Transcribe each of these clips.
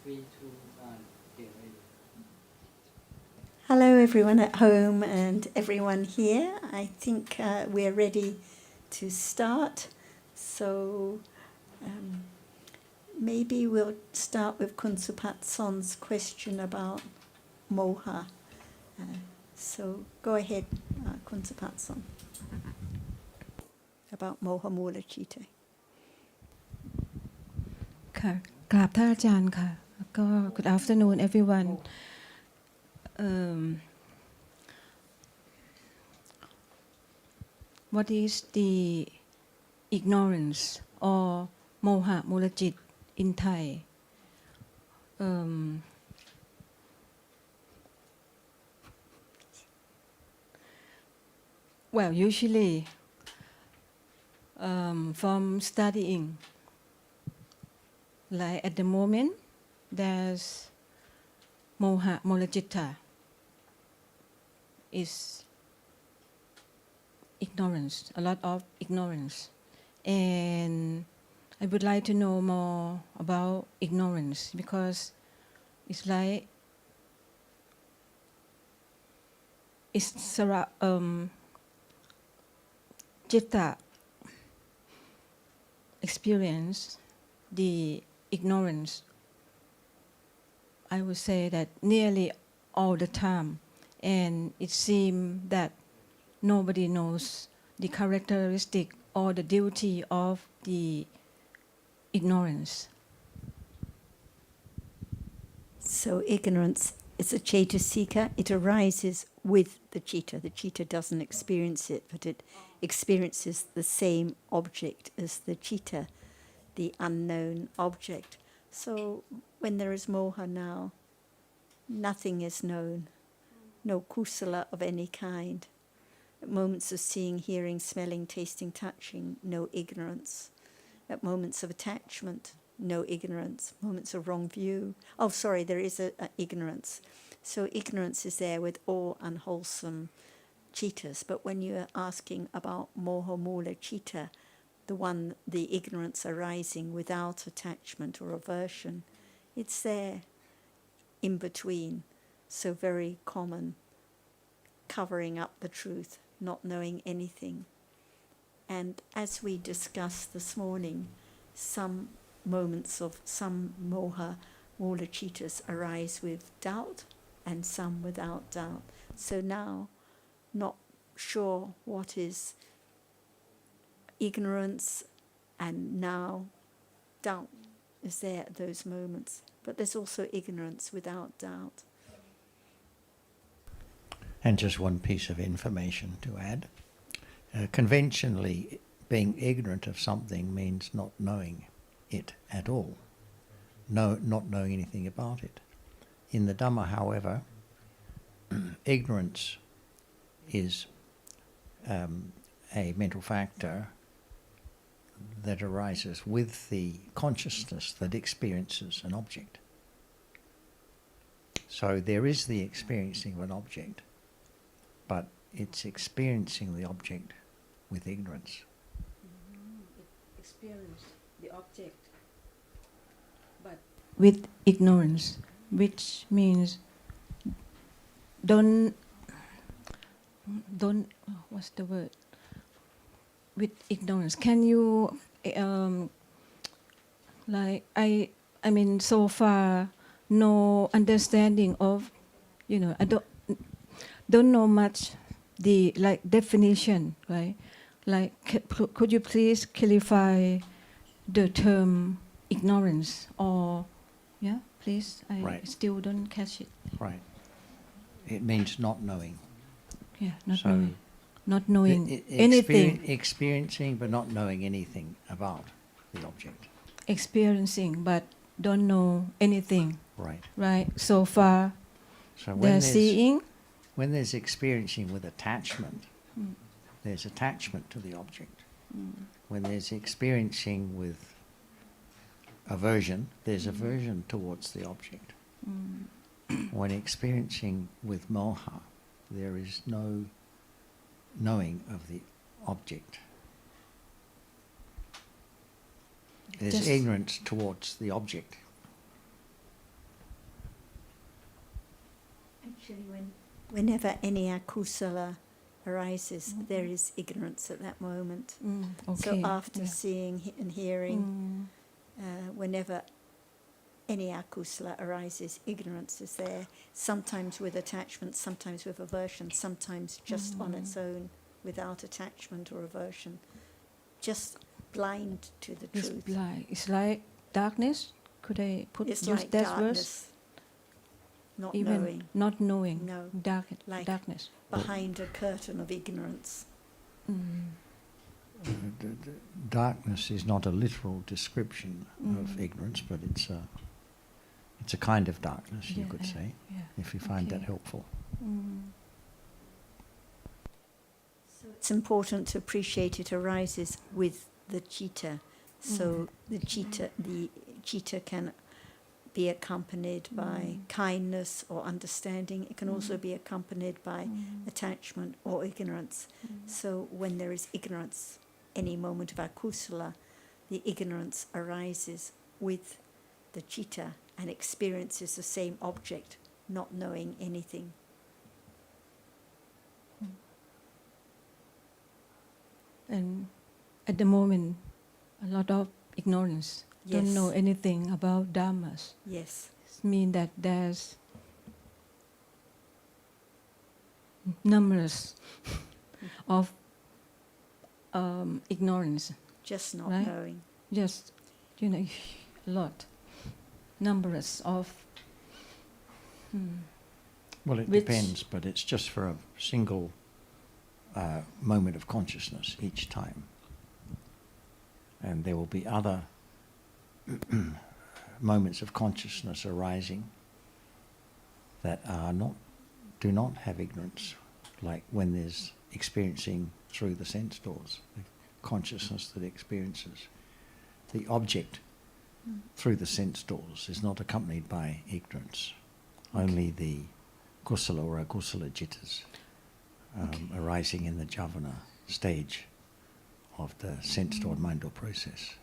3, 2, 1, get ready. Hello everyone at home and everyone here. I think we're ready to start. So maybe we'll start with Kunsupat Son's question about moha. So go ahead, Kunsupat Son, about moha mula chitta. ค่ะกราบท่านอาจารย์ค่ะแล้วก็ Good afternoon everyone. What is the ignorance or moha mulajit in Thai? Well, usually from studying, like at the moment, there's moha mulajitta is ignorance, a lot of ignorance. And I would like to know more about ignorance because it's like it's jitta experience the ignorance. I would say that nearly all the time, and it seems that nobody knows the characteristic or the duty of the ignorance. So ignorance is a cetasika. It arises with the citta. The citta doesn't experience it, but it experiences the same object as the citta, the unknown object. So when there is moha now, nothing is known, no kusala of any kind. At moments of seeing, hearing, smelling, tasting, touching, no ignorance. At moments of attachment, no ignorance. Moments of wrong view. Oh, sorry, there is a ignorance. So ignorance is there with all unwholesome cittas. But when you're asking about moha mula citta, the ignorance arising without attachment or aversion, it's there in between. So very common, covering up the truth, not knowing anything. And as we discussed this morning, some moments of some moha mula cittas arise with doubt and some without doubt. So now, not sure what is ignorance, and now doubt is there at those moments. But there's also ignorance without doubt. And just one piece of information to add. Conventionally, being ignorant of something means not knowing it at all. Not knowing anything about it. In the Dhamma, however, ignorance is a mental factor that arises with the consciousness that experiences an object. So there is the experiencing of an object, but it's experiencing the object with ignorance. Experience the object, but with ignorance, which means don't what's the word? With ignorance. Can you like I mean so far no understanding of, I don't know much the like definition, right? Like could you please clarify the term ignorance or please, I Right. still don't catch it. Right. It means not knowing. Not So knowing. Not knowing anything. Experiencing but not knowing anything about the object. Experiencing but don't know anything. Right. Right. So far So they're seeing. When there's experiencing with attachment, there's attachment to the object. When there's experiencing with aversion, there's aversion towards the object. When experiencing with moha, there is no knowing of the object. There's ignorance towards the object. Actually, whenever any akusala arises, there is ignorance at that moment. So Okay. after Yeah. seeing and hearing, whenever any akusala arises, ignorance is there, sometimes with attachment, sometimes with aversion, sometimes just on its own, without attachment or aversion, just blind to the It's truth. blind. It's like darkness. Could I It's use like that darkness, verse? not Even knowing, not knowing. No. Like Darkness. behind a curtain of ignorance. Darkness is not a literal description of ignorance, but it's a kind of darkness, you could say, if you find that helpful. So it's important to appreciate it arises with the citta. So the citta can be accompanied by kindness or understanding. It can also be accompanied by attachment or ignorance. So when there is ignorance, any moment of akusala, the ignorance arises with the citta and experiences the same object, not knowing anything. And at the moment, a lot of ignorance. Yes. Don't know anything about dhammas. Yes. It means that there's numerous of ignorance. Just not Right? knowing. Just, a lot. Numerous of... Well, it Which- depends, but it's just for a single moment of consciousness each time. And there will be other moments of consciousness arising that do not have ignorance, like when there's experiencing through the sense doors, the consciousness that experiences. The object through the sense doors is not accompanied by ignorance. Only the kusala or akusala jittas arising in the javana stage of the sense-stored mind or process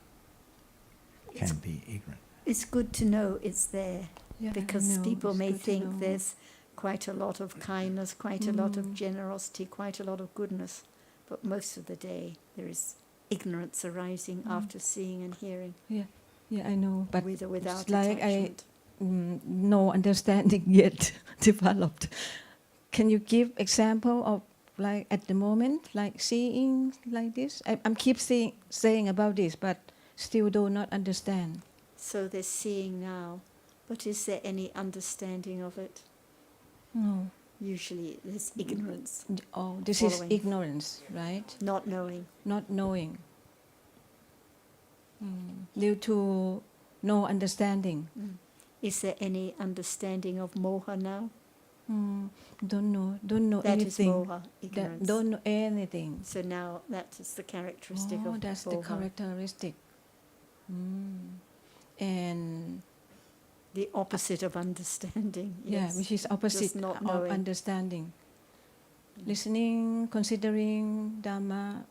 can be ignorant. It's good to know it's there, Yeah, because I know, people it's may good to think know. there's quite a lot of kindness, quite a lot of generosity, quite a lot of goodness, but most of the day there is ignorance arising after seeing and hearing, Yeah, I know, but with or without it's like attachment. no understanding yet developed. Can you give example of like at the moment, like seeing like this? I'm keep saying about this, but still do not understand. So they're seeing now, but is there any understanding of it? No. Usually there's ignorance, Oh, this Following. is ignorance, right? not knowing. Not knowing. Due to no understanding. Is there any understanding of moha now? Don't know That is anything. moha, That ignorance. don't know anything. So now that is the characteristic Oh, of that's the moha. characteristic. And The opposite of understanding. Yes. which is opposite Just not of knowing. understanding. Listening, considering Dhamma,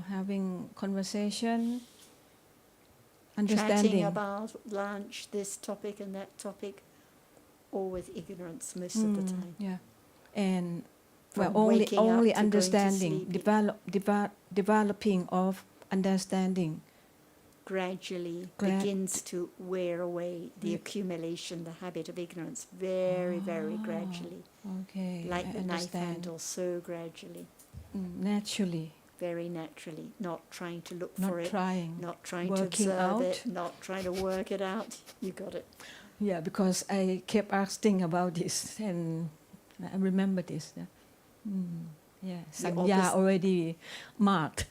having conversation, understanding. Chatting about lunch, this topic and that topic, all with ignorance most of the time. Yeah, and From only waking up to going to understanding, sleep. developing of understanding. Gradually Gra- begins to wear away the accumulation, the habit of ignorance, very, very gradually. Okay, Like I the knife understand. handle, so gradually, Naturally, very naturally, not trying to look not for it, trying. not trying Working to observe out. it, not trying to work it out. You got it. Yeah, because I kept asking about this, and I remember this. Yeah, The Sanya opposite- already marked.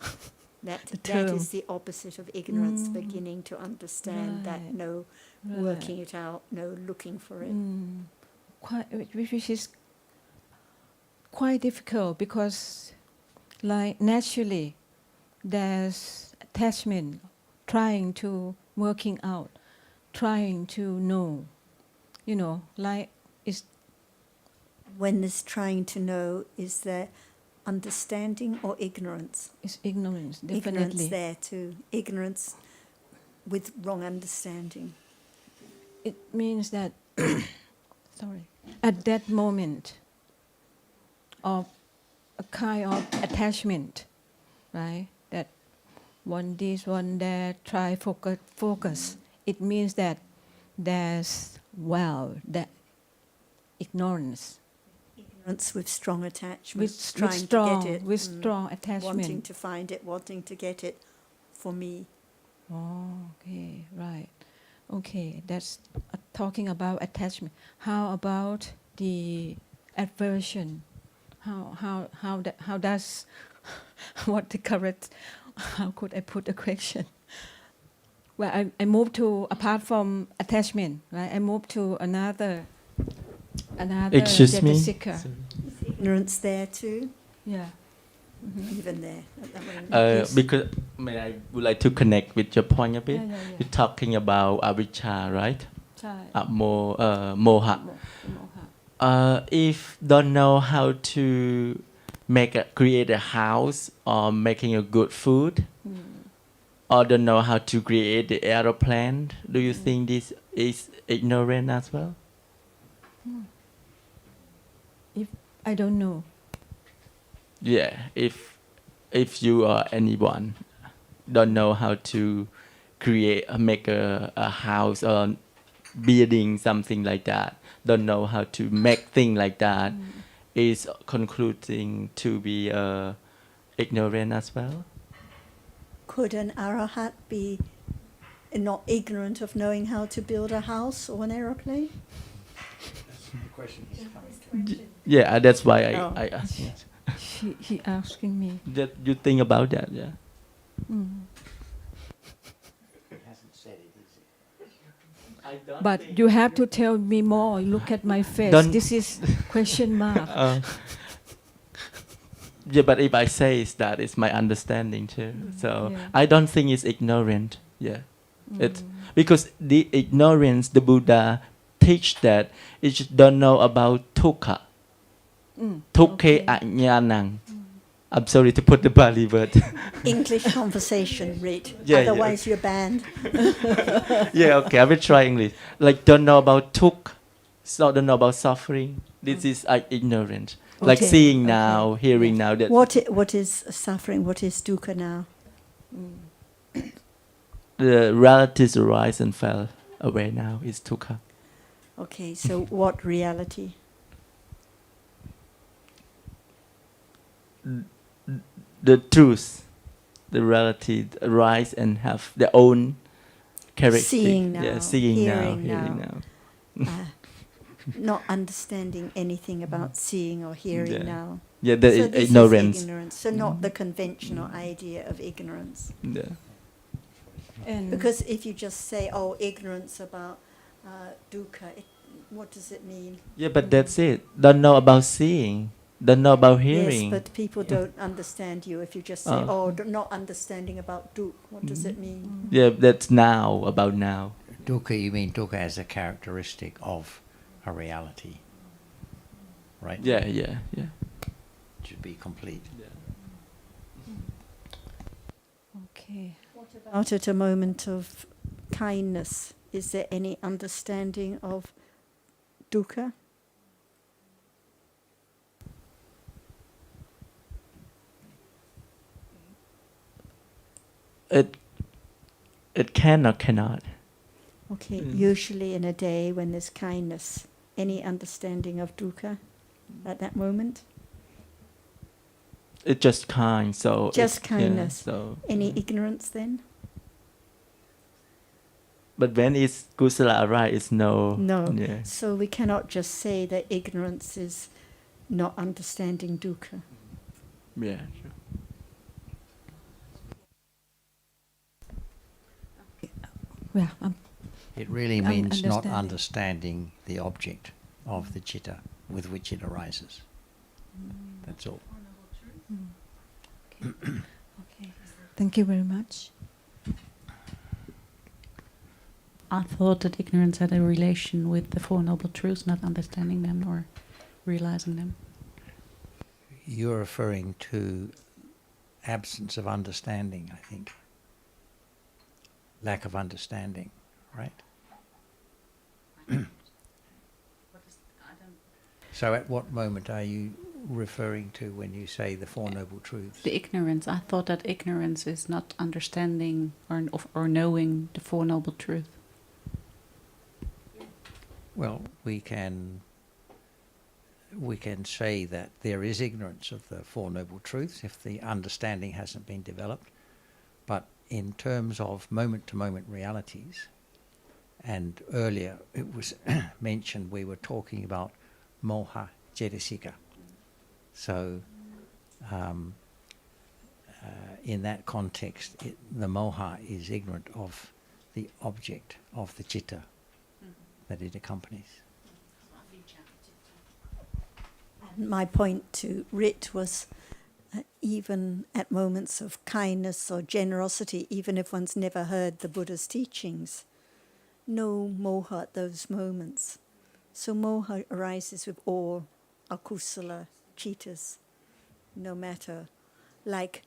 That term. is the opposite of ignorance, beginning to understand that Right. no working it out, no looking for it. Which is quite difficult because, like, naturally, there's attachment, trying to working out, trying to know, like it's When this trying to know, is there understanding or ignorance? ignorance, Ignorance definitely. there too. Ignorance with wrong understanding. It means that, sorry, at that moment of a kind of attachment, right? That one this, one that, try focus. It means that there's that ignorance. Ignorance with strong attachment, With trying strong, to get it, with strong attachment. wanting to find it, wanting to get it for me. Oh, okay, right. Okay, that's talking about attachment. How about the aversion? How does what the correct? How could I put the question? Well, I move to apart from attachment, right? I move to another Excuse me. seeker. Ignorance there too, Yeah. even there. At that moment. Yes. Because I would like to connect with your point a bit. Yeah. You're talking about avijja, right? ใช่ Moha. Moha. If don't know how to create a house or making a good food, or don't know how to create the aeroplane, do you think this is ignorant as well? If I don't know. Yeah, if you or anyone don't know how to make a house or building something like that, don't know how to make things like that, is concluding to be ignorant as well. Could an arahat be not ignorant of knowing how to build a house or an aeroplane? Yeah, that's why Oh. I asked. He asking me. That you think about that, yeah. He hasn't said it, is he? But you have to tell me more. Look at my face. Don't- This is question mark. Yeah, but if I say that, it's my understanding too. So Yeah. I don't think it's ignorant. Yeah, it's because the ignorance, the Buddha teach that you just don't know about dukkha. Dukkhe ajnanang. I'm sorry to put the Bali word. English conversation, read. Yeah, yeah. Otherwise you're banned. Yeah, okay, I will try English. Like don't know about dukkha, so don't know about suffering. This is ignorant. Like Okay, seeing okay. now, hearing now. That What is suffering? What is dukkha now? the relatives arise and fell away now is dukkha. Okay, so what reality? The truth, the reality arise and have their own characteristic. Seeing now, Yeah, seeing hearing now, hearing now. Not understanding anything about seeing or hearing Yeah. now. Yeah, the So this ignorance. is ignorance. So not the conventional idea of ignorance. Yeah. And Because if you just say, "Oh, ignorance about dukkha," what does it mean? Yeah, but that's it. Don't know about seeing. Don't know about hearing. Yes, but people don't understand you if you just say, not understanding about dukkha. What does it mean? Yeah, that's now, about now. Dukkha, you mean dukkha as a characteristic of a reality, right? Yeah. It should be complete. okay. Out at a moment of kindness, is there any understanding of dukkha? It can or cannot. Okay, usually in a day when there's kindness, any understanding of dukkha at that moment? It's just kind, so Just it's- yeah, kindness. so Any ignorance then? but when it's kusala arise, it's no. No. Yeah. So we cannot just say that ignorance is not understanding dukkha. Yeah. Sure. Yeah. It really I'm means not understanding. understanding the object of the citta with which it arises. That's all. Okay. Thank you very much. I thought that ignorance had a relation with the Four Noble Truths, not understanding them or realizing them. You're referring to absence of understanding, I think. Lack of understanding, right? So at what moment are you referring to when you say the Four Noble Truths? The ignorance. I thought that ignorance is not understanding or knowing the Four Noble Truths. Well, we can say that there is ignorance of the Four Noble Truths if the understanding hasn't been developed. But in terms of moment-to-moment realities, and earlier it was mentioned we were talking about moha cetasika. So in that context, the moha is ignorant of the object of the citta that it accompanies. My point to Rit was even at moments of kindness or generosity, even if one's never heard the Buddha's teachings, no moha at those moments. So moha arises with all akusala cittas, no matter, like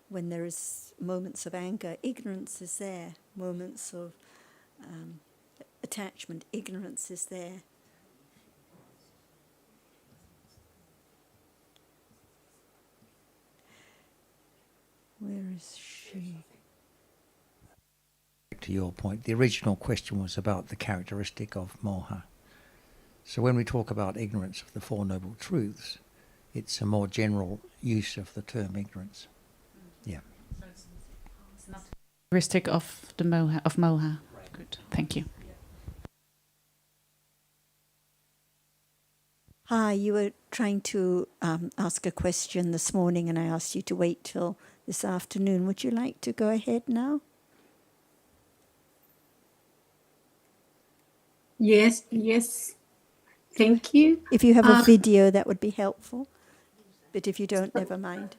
when there is moments of anger, ignorance is there. Moments of attachment, ignorance is there. Where is she? To your point, the original question was about the characteristic of moha. So when we talk about ignorance of the Four Noble Truths, it's a more general use of the term ignorance. Yeah. It's not characteristic of the moha. Right. Good. Thank you. Hi, you were trying to ask a question this morning and I asked you to wait till this afternoon. Would you like to go ahead now? Yes. Thank you. If you have a video, that would be helpful. But if you don't, never mind.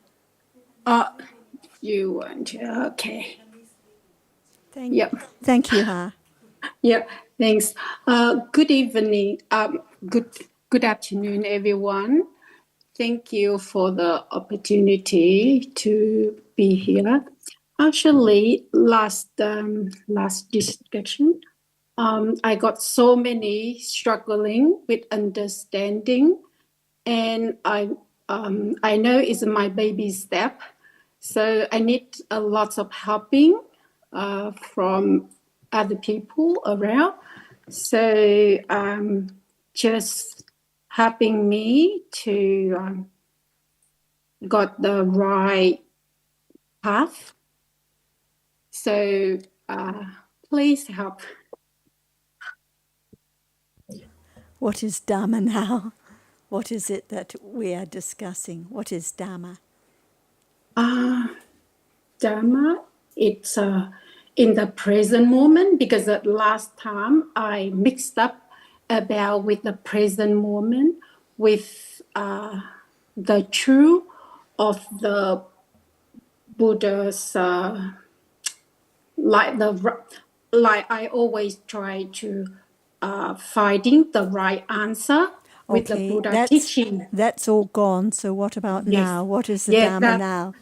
You want okay. Thank you, Ha. Yeah, thanks. Good evening. Good afternoon, everyone. Thank you for the opportunity to be here. Actually, last discussion, I got so many struggling with understanding, and I know it's my baby step, so I need a lot of helping from other people around. So just helping me to got the right path. So please help. What is Dhamma now? What is it that we are discussing? What is Dhamma? Dhamma, it's in the present moment, because the last time I mixed up about with the present moment with the truth of the Buddha's like I always try to finding the right answer with the Buddha teaching. That's all gone. So what about now? What is the Dhamma now?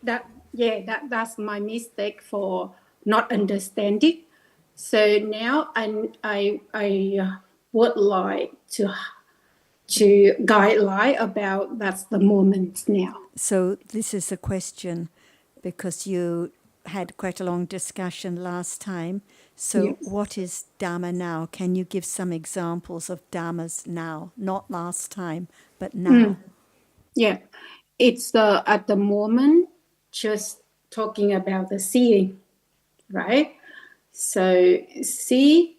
That's my mistake for not understanding. So now I would like to guideline about that's the moment now. So this is a question because you had quite a long discussion last time. So Yes. What is Dhamma now? Can you give some examples of Dhammas now? Not last time, but now. Yeah, it's at the moment just talking about the seeing, right? So see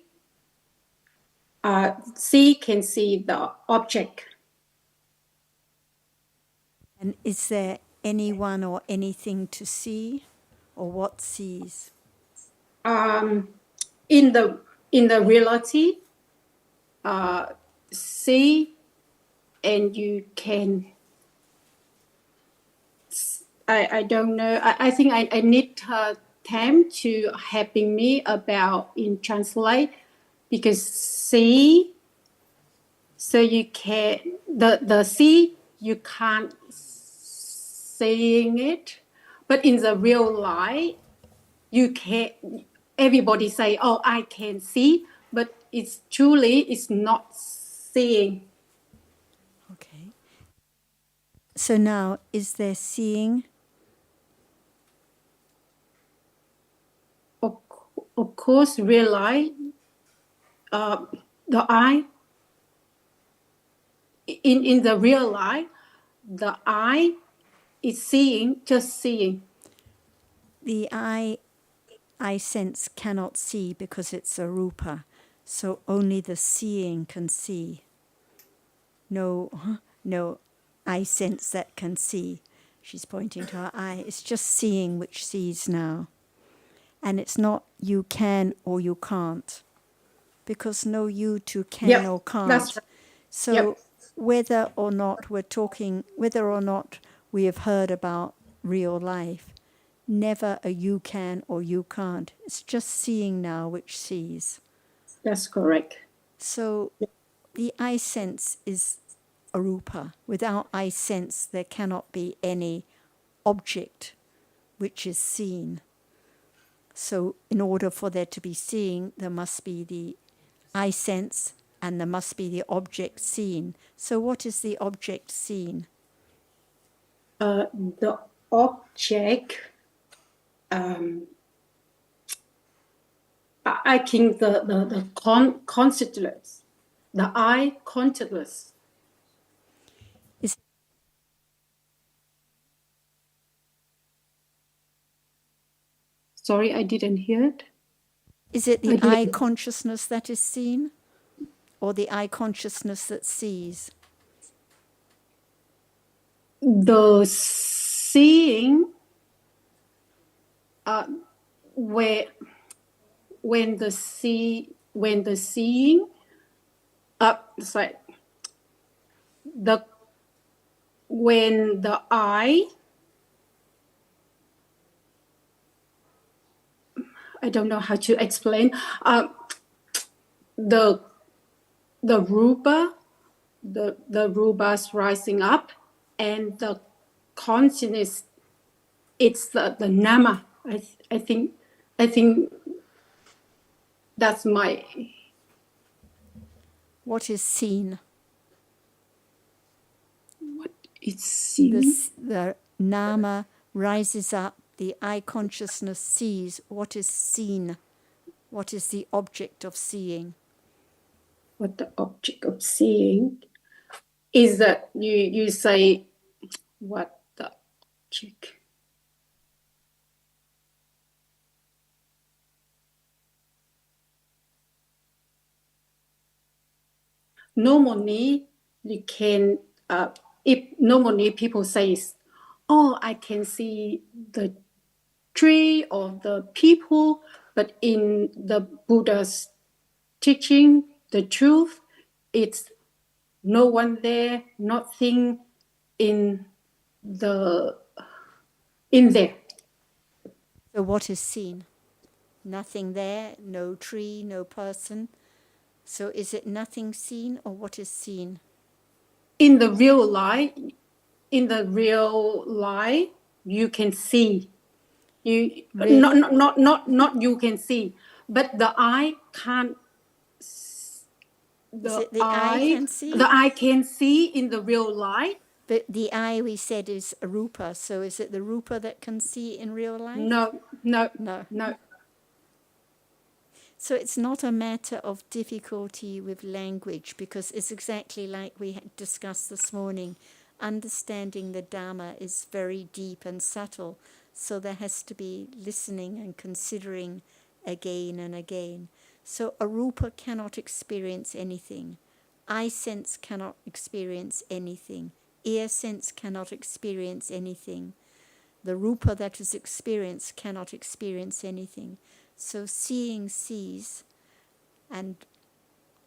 can see the object. And is there anyone or anything to see, or what sees? In the reality, see, and you can. I don't know. I think I need time to helping me about in translate, because see. So you can the see you can't seeing it, but in the real life you can. Everybody say, "Oh, I can see," but it's truly it's not seeing. So now, is there seeing? Of course, realize the eye. In the real life, the eye is seeing, just seeing. The eye sense cannot see because it's a rupa. So only the seeing can see. No eye sense that can see. She's pointing to her eye. It's just seeing which sees now. And it's not you can or you can't. Because no you to can Yep, or can't. that's right. So Yep. whether or not we have heard about real life, never a you can or you can't. It's just seeing now which sees. That's correct. So the eye sense is a rupa. Without eye sense, there cannot be any object which is seen. So in order for there to be seeing, there must be the eye sense and there must be the object seen. So what is the object seen? The object, I think the consciousness, the eye consciousness. Is Sorry, I didn't hear it. Is it I the eye didn't. consciousness that is seen or the eye consciousness that sees? The seeing, when the seeing, sorry, when the eye, I don't know how to explain. The rupa, the rupa's rising up, and the consciousness, it's the nama. I think that's my. What is seen? What is seen? The nama rises up, the eye consciousness sees. What is seen? What is the object of seeing? What the object of seeing is that you say what the object. Normally, you can, if normally people say, oh, I can see the tree or the people, but in the Buddha's teaching, the truth, it's no one there, nothing in there. So what is seen? Nothing there, no tree, no person. So is it nothing seen or what is seen? In the real life, you can see. You Really? not you can see, but the eye can't. Is it the eye can see? The eye can see in the real life. But the eye, we said, is a rupa. So is it the rupa that can see in real life? No. So it's not a matter of difficulty with language, because it's exactly like we had discussed this morning. Understanding the Dhamma is very deep and subtle. So there has to be listening and considering again and again. So a rupa cannot experience anything. Eye sense cannot experience anything. Ear sense cannot experience anything. The rupa that is experienced cannot experience anything. So seeing sees, and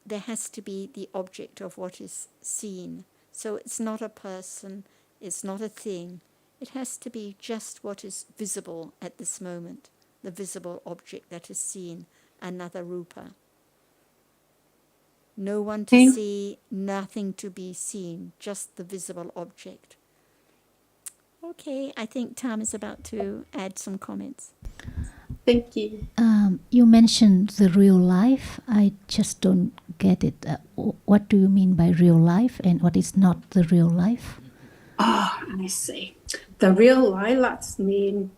there has to be the object of what is seen. So it's not a person, it's not a thing. It has to be just what is visible at this moment, the visible object that is seen, another rupa. No one to see, nothing to be seen, just the visible object. Okay, I think Tam is about to add some comments. Thank you. You mentioned the real life. I just don't get it. What do you mean by real life and what is not the real life? I see. The real life, that's mean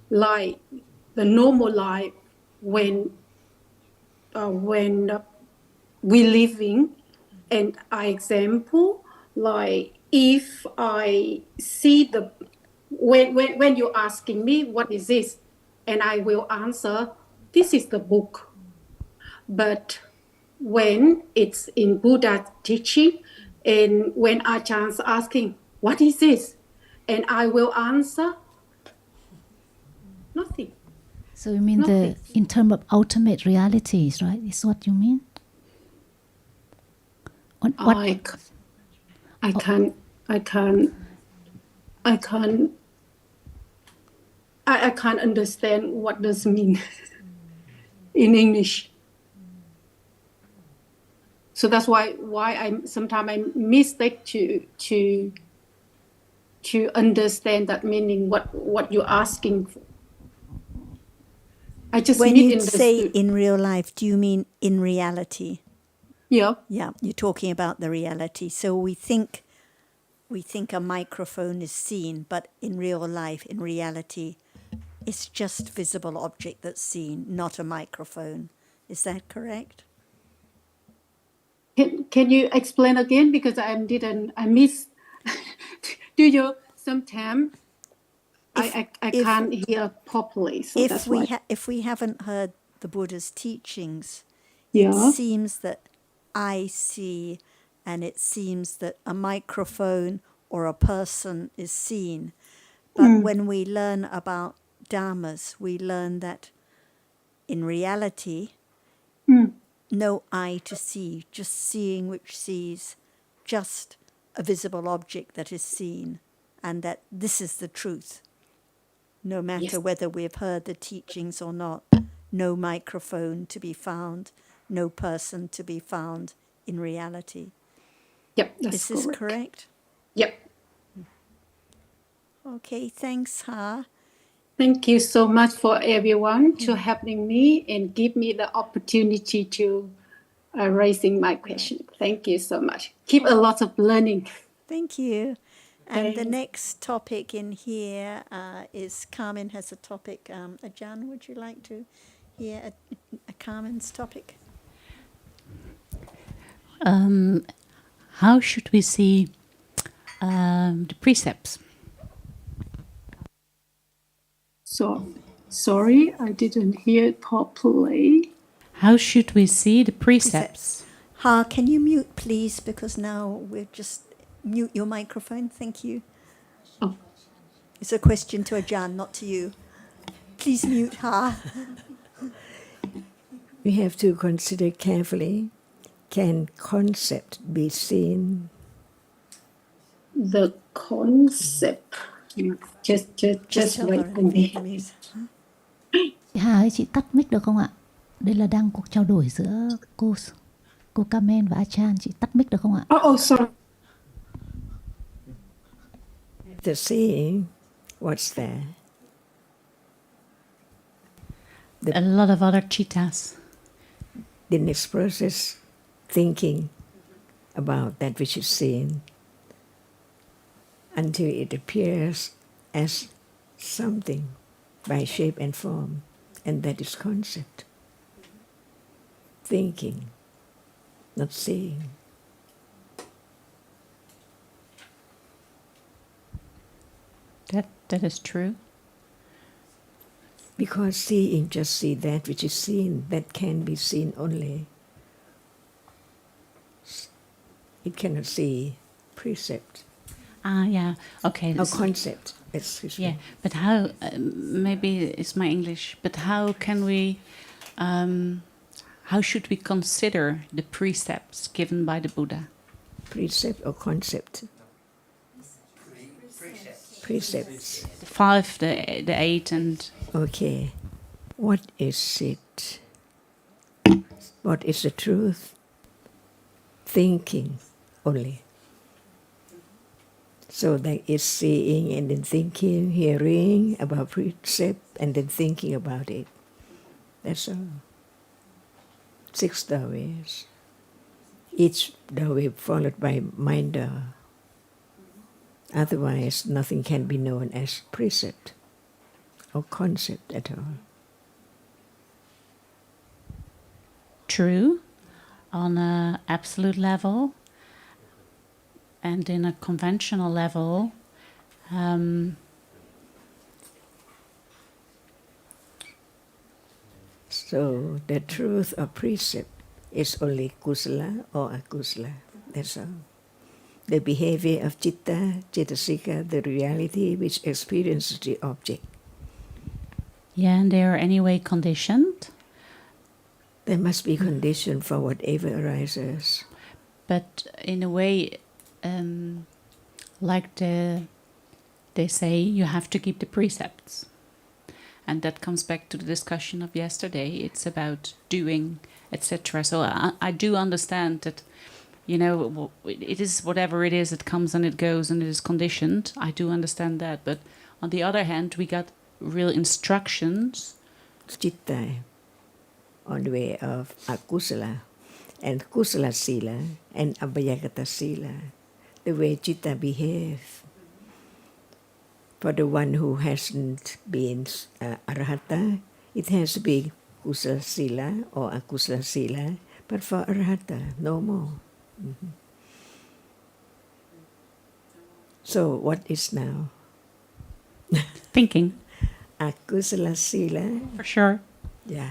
like the normal life when we living. And I example, like if I see the when you're asking me what is this, and I will answer, this is the book. But when it's in Buddha teaching, and when Ajahn asking, what is this? And I will answer, nothing. So you mean Nothing. in terms of ultimate realities, right? Is what you mean? I can't understand what does mean in English. So that's why I sometimes I mistake to understand that meaning what you're asking for. I just When you say misunderstood. in real life, do you mean in reality? Yeah. Yeah, you're talking about the reality. So we think a microphone is seen, but in real life, in reality, it's just visible object that's seen, not a microphone. Is that correct? Can you explain again, because I missed. Do you sometimes I can't hear properly, so that's why. If we haven't heard the Buddha's teachings, it Yeah. seems that I see, and it seems that a microphone or a person is seen. But when we learn about dhammas, we learn that in reality, no eye to see, just seeing which sees, just a visible object that is seen, and that this is the truth. No matter Yes. whether we've heard the teachings or not, no microphone to be found, no person to be found in reality. Yep, that's Is this correct. correct? Yep. Okay, thanks, Ha. Thank you so much for everyone to helping me and give me the opportunity to raising my question. Thank you so much. Keep a lot of learning. Thank you. And the Thanks. next topic in here is Carmen has a topic. Ajahn, would you like to hear a Carmen's topic? How should we see the precepts? So sorry, I didn't hear it properly. How should we see the precepts? Ha, can you mute, please? Because now we're just mute your microphone. Thank you. Oh. It's a question to Ajahn, not to you. Please mute, Ha. We have to consider carefully, can concept be seen? The concept. Just tell wait her for in me. Vietnamese. Hà ơi, chị tắt mic được không ạ? Đây là đang cuộc trao đổi giữa cô Carmen và Ajahn. Chị tắt mic được không ạ? Oh, sorry. The seeing, what's there? A lot of other cheetahs. The next process, thinking about that which is seen until it appears as something by shape and form, and that is concept. Thinking, not seeing. That is true. Because seeing just see that which is seen, that can be seen only. It cannot see precept. Yeah. Okay. Or concept. Excuse Yeah, me. but how? Maybe it's my English. But how can we? How should we consider the precepts given by the Buddha? Precept or concept? Precepts. The 5, the 8, and Okay. What is it? What is the truth? Thinking only. So that is seeing and then thinking, hearing about precept and then thinking about it. That's all. 6 stories. each Dhamma followed by minder. Otherwise, nothing can be known as precept or concept at all. True, on an absolute level, and in a conventional level, So the truth of precept is only kusala or akusala. That's all. The behavior of citta, cetasika, the reality which experiences the object. yeah, and they are anyway conditioned. There must be condition for whatever arises. But in a way, like they say, you have to keep the precepts. And that comes back to the discussion of yesterday. It's about doing, etc. So I do understand that, you know, it is whatever it is, it comes and it goes and it is conditioned. I do understand that. But on the other hand, we got real instructions. Citta on the way of akusala and kusala sila and abhayagata sila, the way citta behave. For the one who hasn't been arahata, it has to be kusala sila or akusala sila, but for arahata, no more. Mm-hmm. So what is now? Thinking. Akusala sila. For sure. Yeah.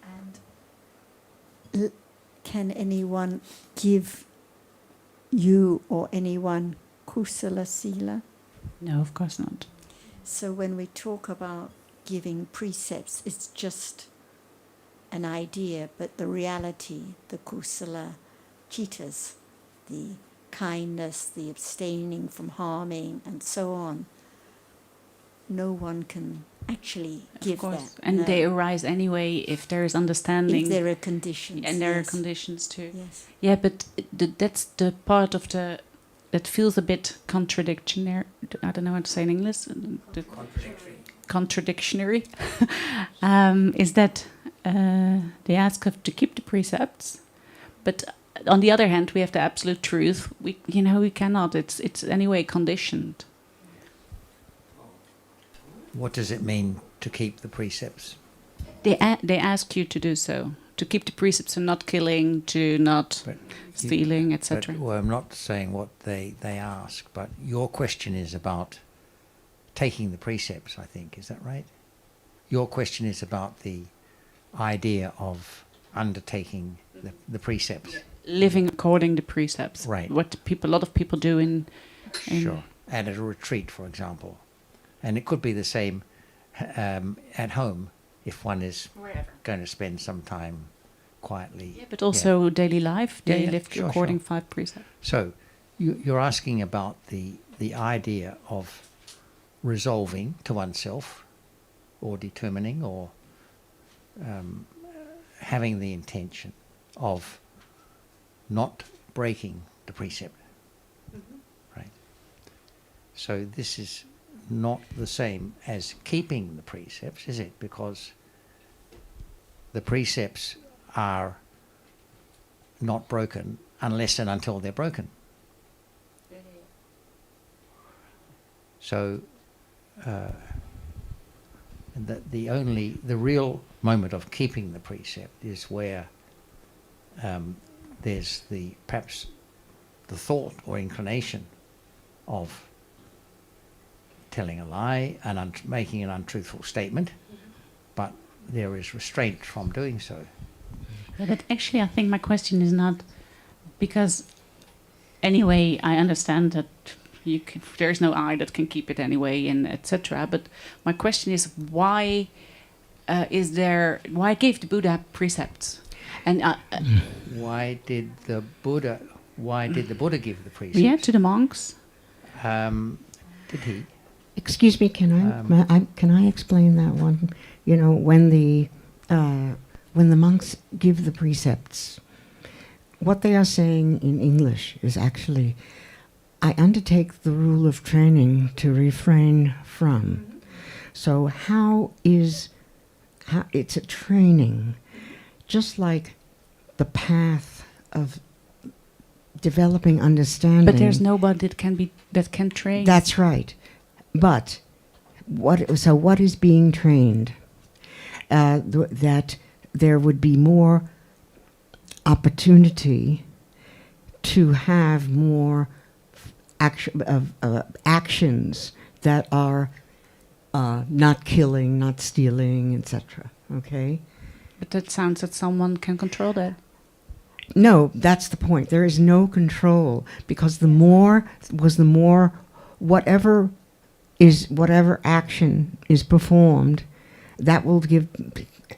And can anyone give you or anyone kusala sila? No, of course not. So when we talk about giving precepts, it's just an idea, but the reality, the kusala citas, the kindness, the abstaining from harming, and so on, no one can actually give that. And no. they arise anyway if there is understanding. If there are conditions. And there yes. are conditions too. Yes. Yeah, but that's the part of the that feels a bit contradictory. I don't know how to say in English. Contradictory. Is that they ask us to keep the precepts, but on the other hand, we have the absolute truth. We cannot. It's anyway conditioned. What does it mean to keep the precepts? They ask you to do so, to keep the precepts, to not killing, to not stealing, etc. Well, I'm not saying what they ask, but your question is about taking the precepts, I think. Is that right? Your question is about the idea of undertaking the precepts. Living according to precepts. Right. What a lot of people do in Sure. At a retreat, for example. And it could be the same at home if one is going to spend some time quietly. Yeah, but also daily life. They live sure, according sure. 5 precepts. So you're asking about the idea of resolving to oneself or determining or having the intention of not breaking the precept. Mm-hmm. Right. So this is not the same as keeping the precepts, is it? Because the precepts are not broken unless and until they're broken. So the real moment of keeping the precept is where there's perhaps the thought or inclination of telling a lie and making an untruthful statement, but there is restraint from doing so. Yeah, but actually I think my question is not, because anyway I understand that there is no I that can keep it anyway, and etc. But my question is, why gave the Buddha precepts? And why did the Buddha give the precepts? Yeah, to the monks. Did he? Excuse me, can I explain that one? You know, when the monks give the precepts, what they are saying in English is actually, I undertake the rule of training to refrain from. So it's a training, just like the path of developing understanding. But there's nobody that can train. That's right. But what is being trained? That there would be more opportunity to have more actions that are not killing, not stealing, etc. Okay? But that sounds that someone can control that. No, that's the point. There is no control, because whatever action is performed, that will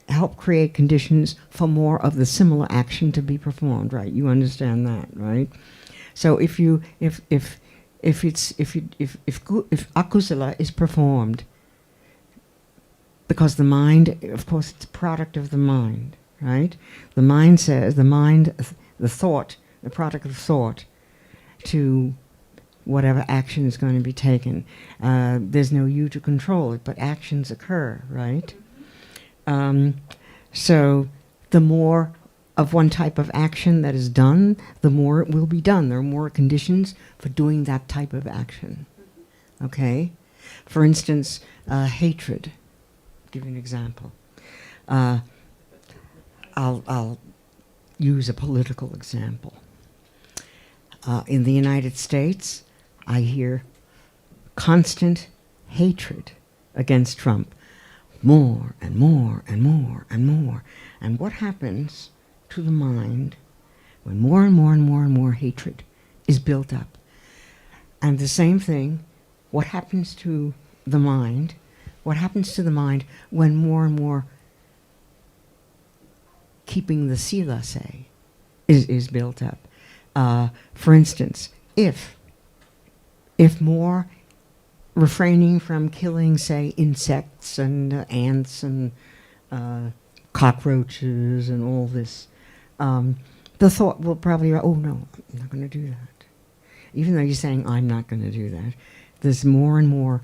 help create conditions for more of the similar action to be performed. Right? You understand that, right? So if akusala is performed, because the mind, of course, it's a product of the mind, right? The mind says, the product of thought, to whatever action is going to be taken. There's no you to control it, but actions occur, right? So the more of one type of action that is done, the more it will be done. There are more conditions for doing that type of action. Okay? For instance, hatred. I'll give you an example. I'll use a political example. In the United States, I hear constant hatred against Trump. More and more and more and more. And what happens to the mind when more and more and more and more hatred is built up? And the same thing, what happens to the mind? What happens to the mind when more and more keeping the sila, say, is built up? For instance, if more refraining from killing, say, insects and ants and cockroaches and all this, the thought will probably, oh no, I'm not going to do that. Even though you're saying, I'm not going to do that, there's more and more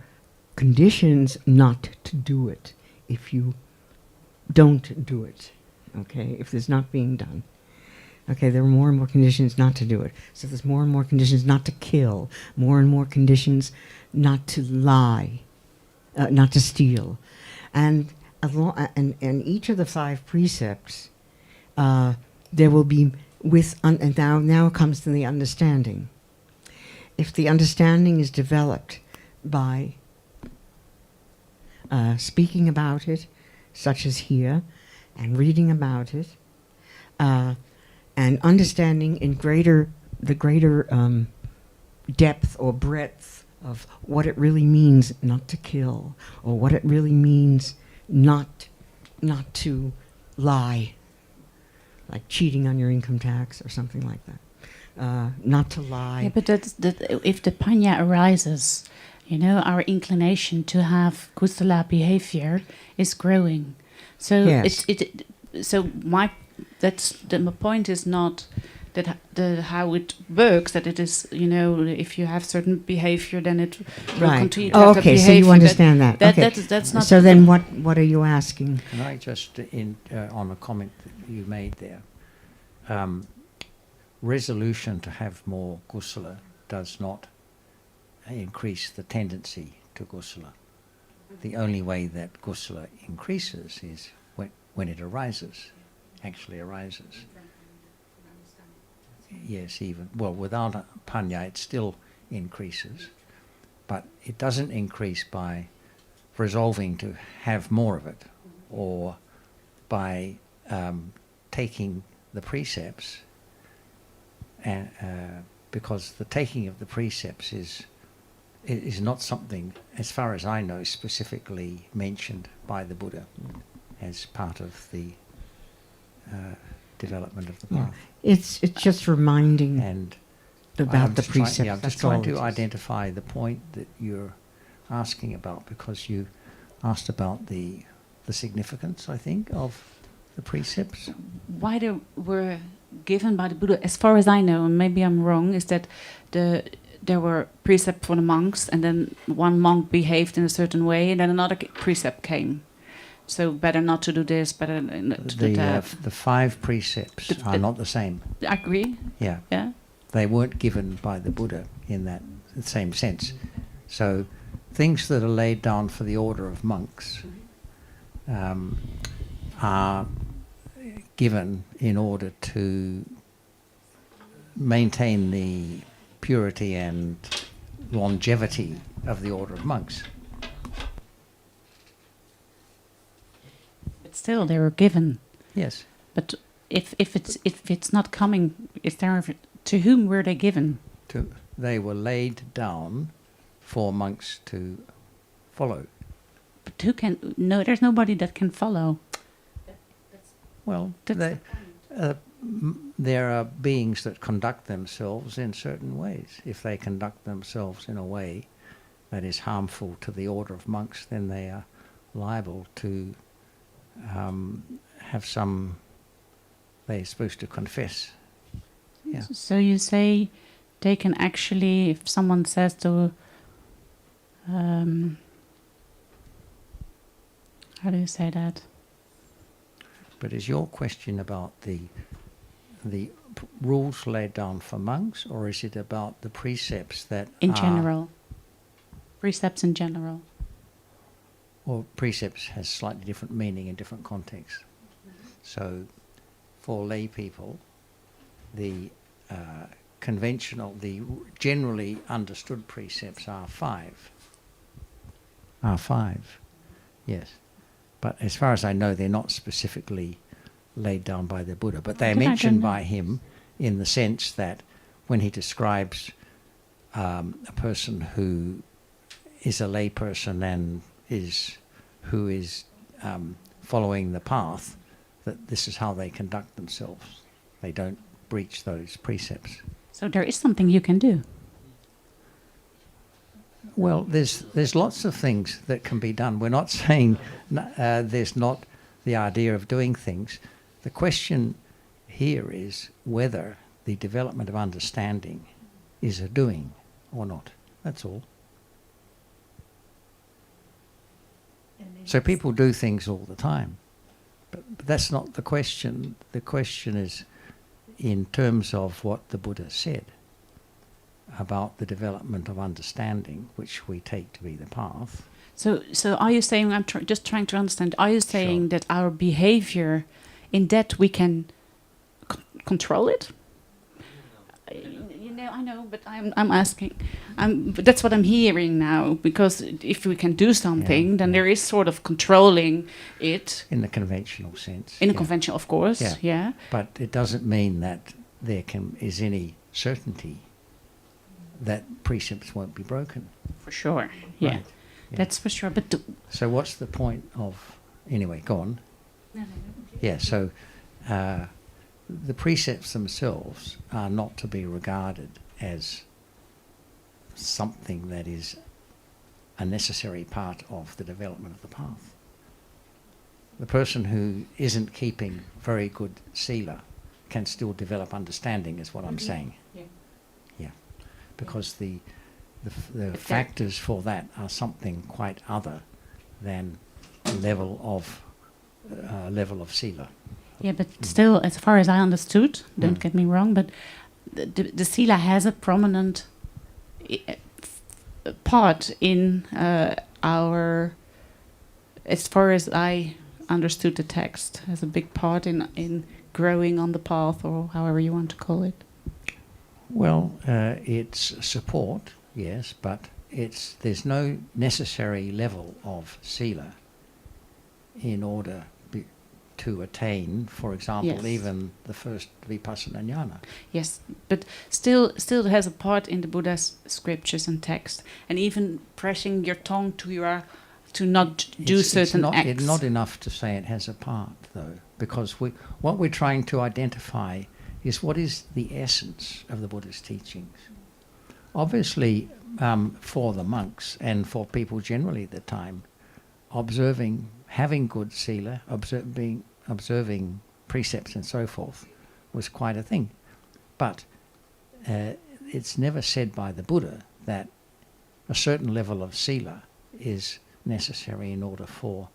conditions not to do it if you don't do it, okay, if there's not being done. Okay, there are more and more conditions not to do it. So there's more and more conditions not to kill, more and more conditions not to lie, not to steal. And each of the 5 precepts, there will be and now it comes to the understanding. If the understanding is developed by speaking about it, such as here, and reading about it, and understanding in the greater depth or breadth of what it really means not to kill, or what it really means not to lie, like cheating on your income tax or something like that. Not to lie. Yeah, but if the panya arises, our inclination to have kusala behavior is growing. So yes. My point is not that how it works, that it is, if you have certain behavior, then it will continue to have that behavior. Okay, so you understand that. Okay. That's not. So then what are you asking? Can I just, on a comment that you made there, resolution to have more kusala does not increase the tendency to kusala. The only way that kusala increases is when it actually arises. Yes, without a panya it still increases, but it doesn't increase by resolving to have more of it, or by taking the precepts, and because the taking of the precepts is not something, as far as I know, specifically mentioned by the Buddha as part of the development of the path. It's just reminding about the precepts. I'm just trying to identify the point that you're asking about, because you asked about the significance, I think, of the precepts. Why they were given by the Buddha, as far as I know, and maybe I'm wrong, is that there were precepts for the monks, and then one monk behaved in a certain way, and then another precept came. So better not to do this, better not to do that. The 5 precepts are not the same. I agree. Yeah. Yeah. They weren't given by the Buddha in that same sense. So things that are laid down for the order of monks are given in order to maintain the purity and longevity of the order of monks. But still, they were given. Yes. But if it's not coming, to whom were they given? They were laid down for monks to follow. But who can? No, there's nobody that can follow. Well, there are beings that conduct themselves in certain ways. If they conduct themselves in a way that is harmful to the order of monks, then they are liable to have some. They're supposed to confess. Yeah. So you say they can actually, if someone says to, how do you say that? But is your question about the rules laid down for monks, or is it about the precepts that in general? Precepts in general. Or precepts has slightly different meaning in different contexts. So, for lay people, the conventional, the generally understood precepts are 5. Yes. But as far as I know, they're not specifically laid down by the Buddha, but they're mentioned by him in the sense that when he describes a person who is a lay person and who is following the path, that this is how they conduct themselves. They don't breach those precepts. So there is something you can do. Well, there's lots of things that can be done. We're not saying there's not the idea of doing things. The question here is whether the development of understanding is a doing or not. That's all. So people do things all the time, but that's not the question. The question is in terms of what the Buddha said about the development of understanding, which we take to be the path. So are you saying, I'm just trying to understand, are you saying that our behavior, in that we can control it? I know, but I'm asking. But that's what I'm hearing now, because if we can do something, then there is sort of controlling it. In the conventional sense. In the conventional, of course, yeah. But it doesn't mean that there is any certainty that precepts won't be broken. For sure, yeah. Right. That's for sure. But so what's the point of... Anyway, go on. Yeah, so the precepts themselves are not to be regarded as something that is a necessary part of the development of the path. The person who isn't keeping very good sila can still develop understanding, is what I'm saying. Yeah. Because the factors for that are something quite other than level of sila. Yeah, but still, as far as I understood, don't get me wrong, but the sila has a prominent part in our, as far as I understood the text, has a big part in growing on the path, or however you want to call it. Well, it's support, yes, but there's no necessary level of sila in order to attain, for example, even the first vipassana jnana. Yes, but still it has a part in the Buddha's scriptures and text, and even pressing your tongue to not do certain acts. It's not enough to say it has a part, though, because what we're trying to identify is what is the essence of the Buddha's teachings. Obviously, for the monks and for people generally at the time, having good sila, observing precepts and so forth was quite a thing. But it's never said by the Buddha that a certain level of sila is necessary in order for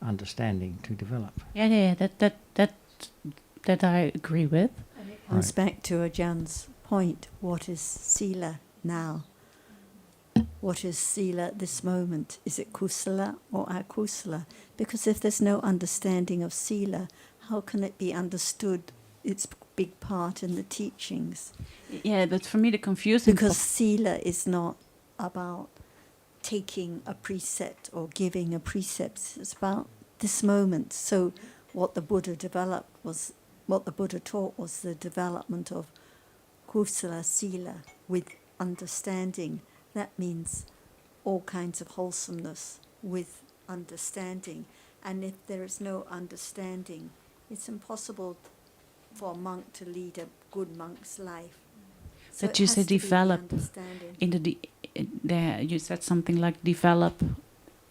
understanding to develop. Yeah, that I agree with. And it comes back to Ajahn's point. What is sila now? What is sila at this moment? Is it kusala or akusala? Because if there's no understanding of sila, how can it be understood? Its big part in the teachings. Yeah, but for me the confusing Because sila is not about taking a precept or giving a precept. It's about this moment. So what the Buddha taught was the development of kusala sila with understanding. That means all kinds of wholesomeness with understanding. And if there is no understanding, it's impossible for a monk to lead a good monk's life. So but you said develop in there. You said something like develop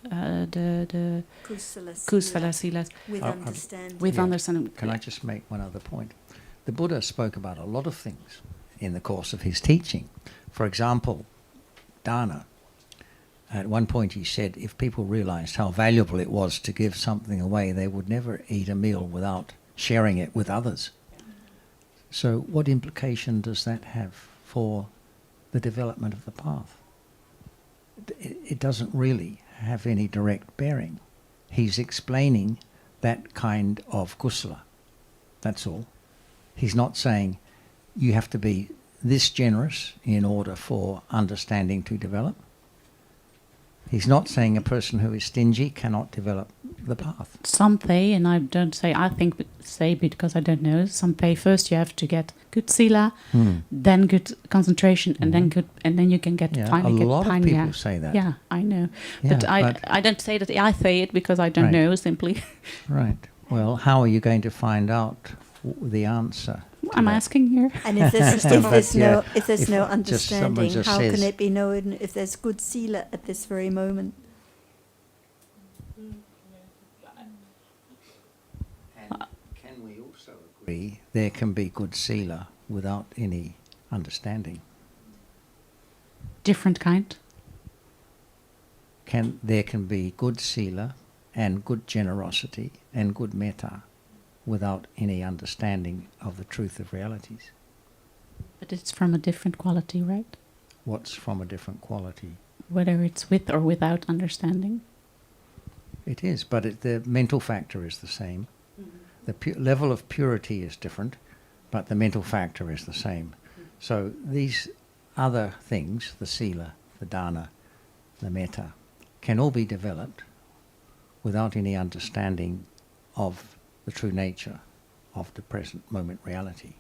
the kusala silas with understanding. With understanding. Can I just make one other point? The Buddha spoke about a lot of things in the course of his teaching. For example, dana. At one point he said if people realized how valuable it was to give something away, they would never eat a meal without sharing it with others. So what implication does that have for the development of the path? It doesn't really have any direct bearing. He's explaining that kind of kusala. That's all. He's not saying you have to be this generous in order for understanding to develop. He's not saying a person who is stingy cannot develop the path. Some say, and I don't say, I think say because I don't know, some say first you have to get good sila, then good concentration, and then good, and then you can get finally get panya. A lot of people say that. Yeah, I know. Yeah, but I don't say that I say it because I don't know, simply. Right. Well, how are you going to find out the answer? I'm asking here. And if there's no understanding, how can it be known if there's good sila at this very moment? And can we also agree there can be good sila without any understanding? Different kind? There can be good sila and good generosity and good metta without any understanding of the truth of realities. But it's from a different quality, right? What's from a different quality? Whether it's with or without understanding. It is, but the mental factor is the same. The level of purity is different, but the mental factor is the same. So these other things, the sila, the dana, the metta, can all be developed without any understanding of the true nature of the present moment reality.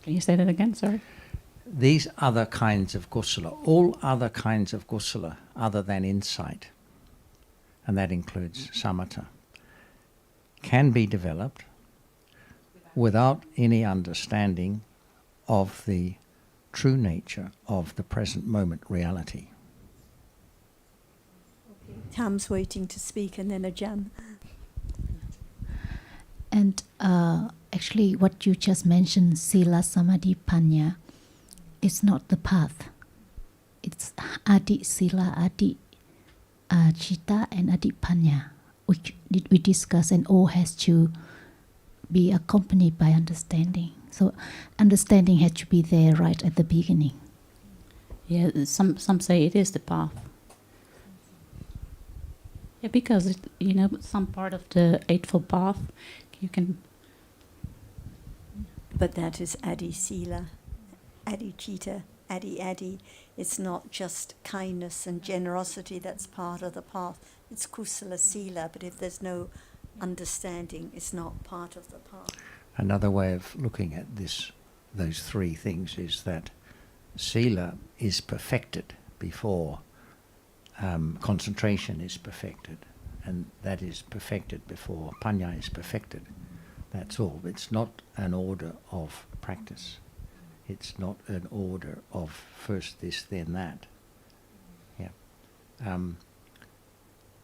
Can you say that again? Sorry. These other kinds of kusala, all other kinds of kusala other than insight, and that includes samatha, can be developed without any understanding of the true nature of the present moment reality. Tam's waiting to speak, and then Ajahn. And actually, what you just mentioned, sila, samadhi, panya, it's not the path. It's adi sila, adi citta, and adi panya, which we discuss, and all has to be accompanied by understanding. So understanding has to be there right at the beginning. Yeah, some say it is the path. Yeah, because some part of the Eightfold Path, you can. But that is adi sila, adi citta, adi. It's not just kindness and generosity that's part of the path. It's kusala sila, but if there's no understanding, it's not part of the path. Another way of looking at those three things is that sila is perfected before concentration is perfected, and that is perfected before panya is perfected. That's all. It's not an order of practice. It's not an order of first this, then that. Yeah.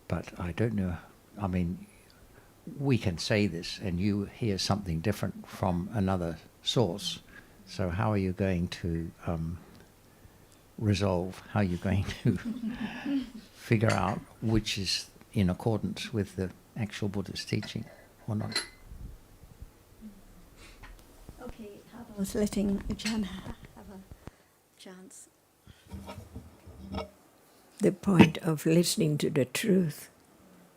But I don't know. I mean, we can say this, and you hear something different from another source. So how are you going to resolve? How are you going to figure out which is in accordance with the actual Buddhist teaching or not? Okay, how about letting Ajahn have a chance? The point of listening to the truth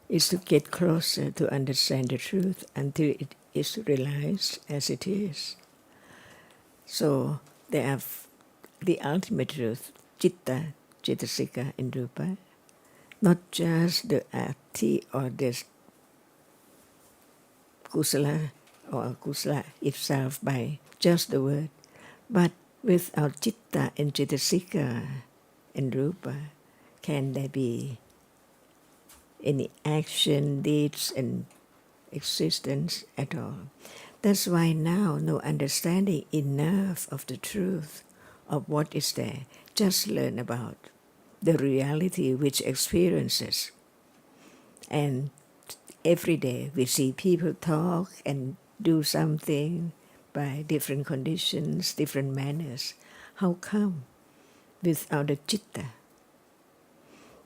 is to get closer to understand the truth until it is realized as it is. So they have the ultimate truth, citta, cetasika, and rupa, not just the ati or the kusala or akusala itself by just the word, but without citta and cetasika and rupa, can there be any action, deeds, and existence at all? That's why now no understanding enough of the truth of what is there. Just learn about the reality which experiences. And every day we see people talk and do something by different conditions, different manners. How come? Without a citta.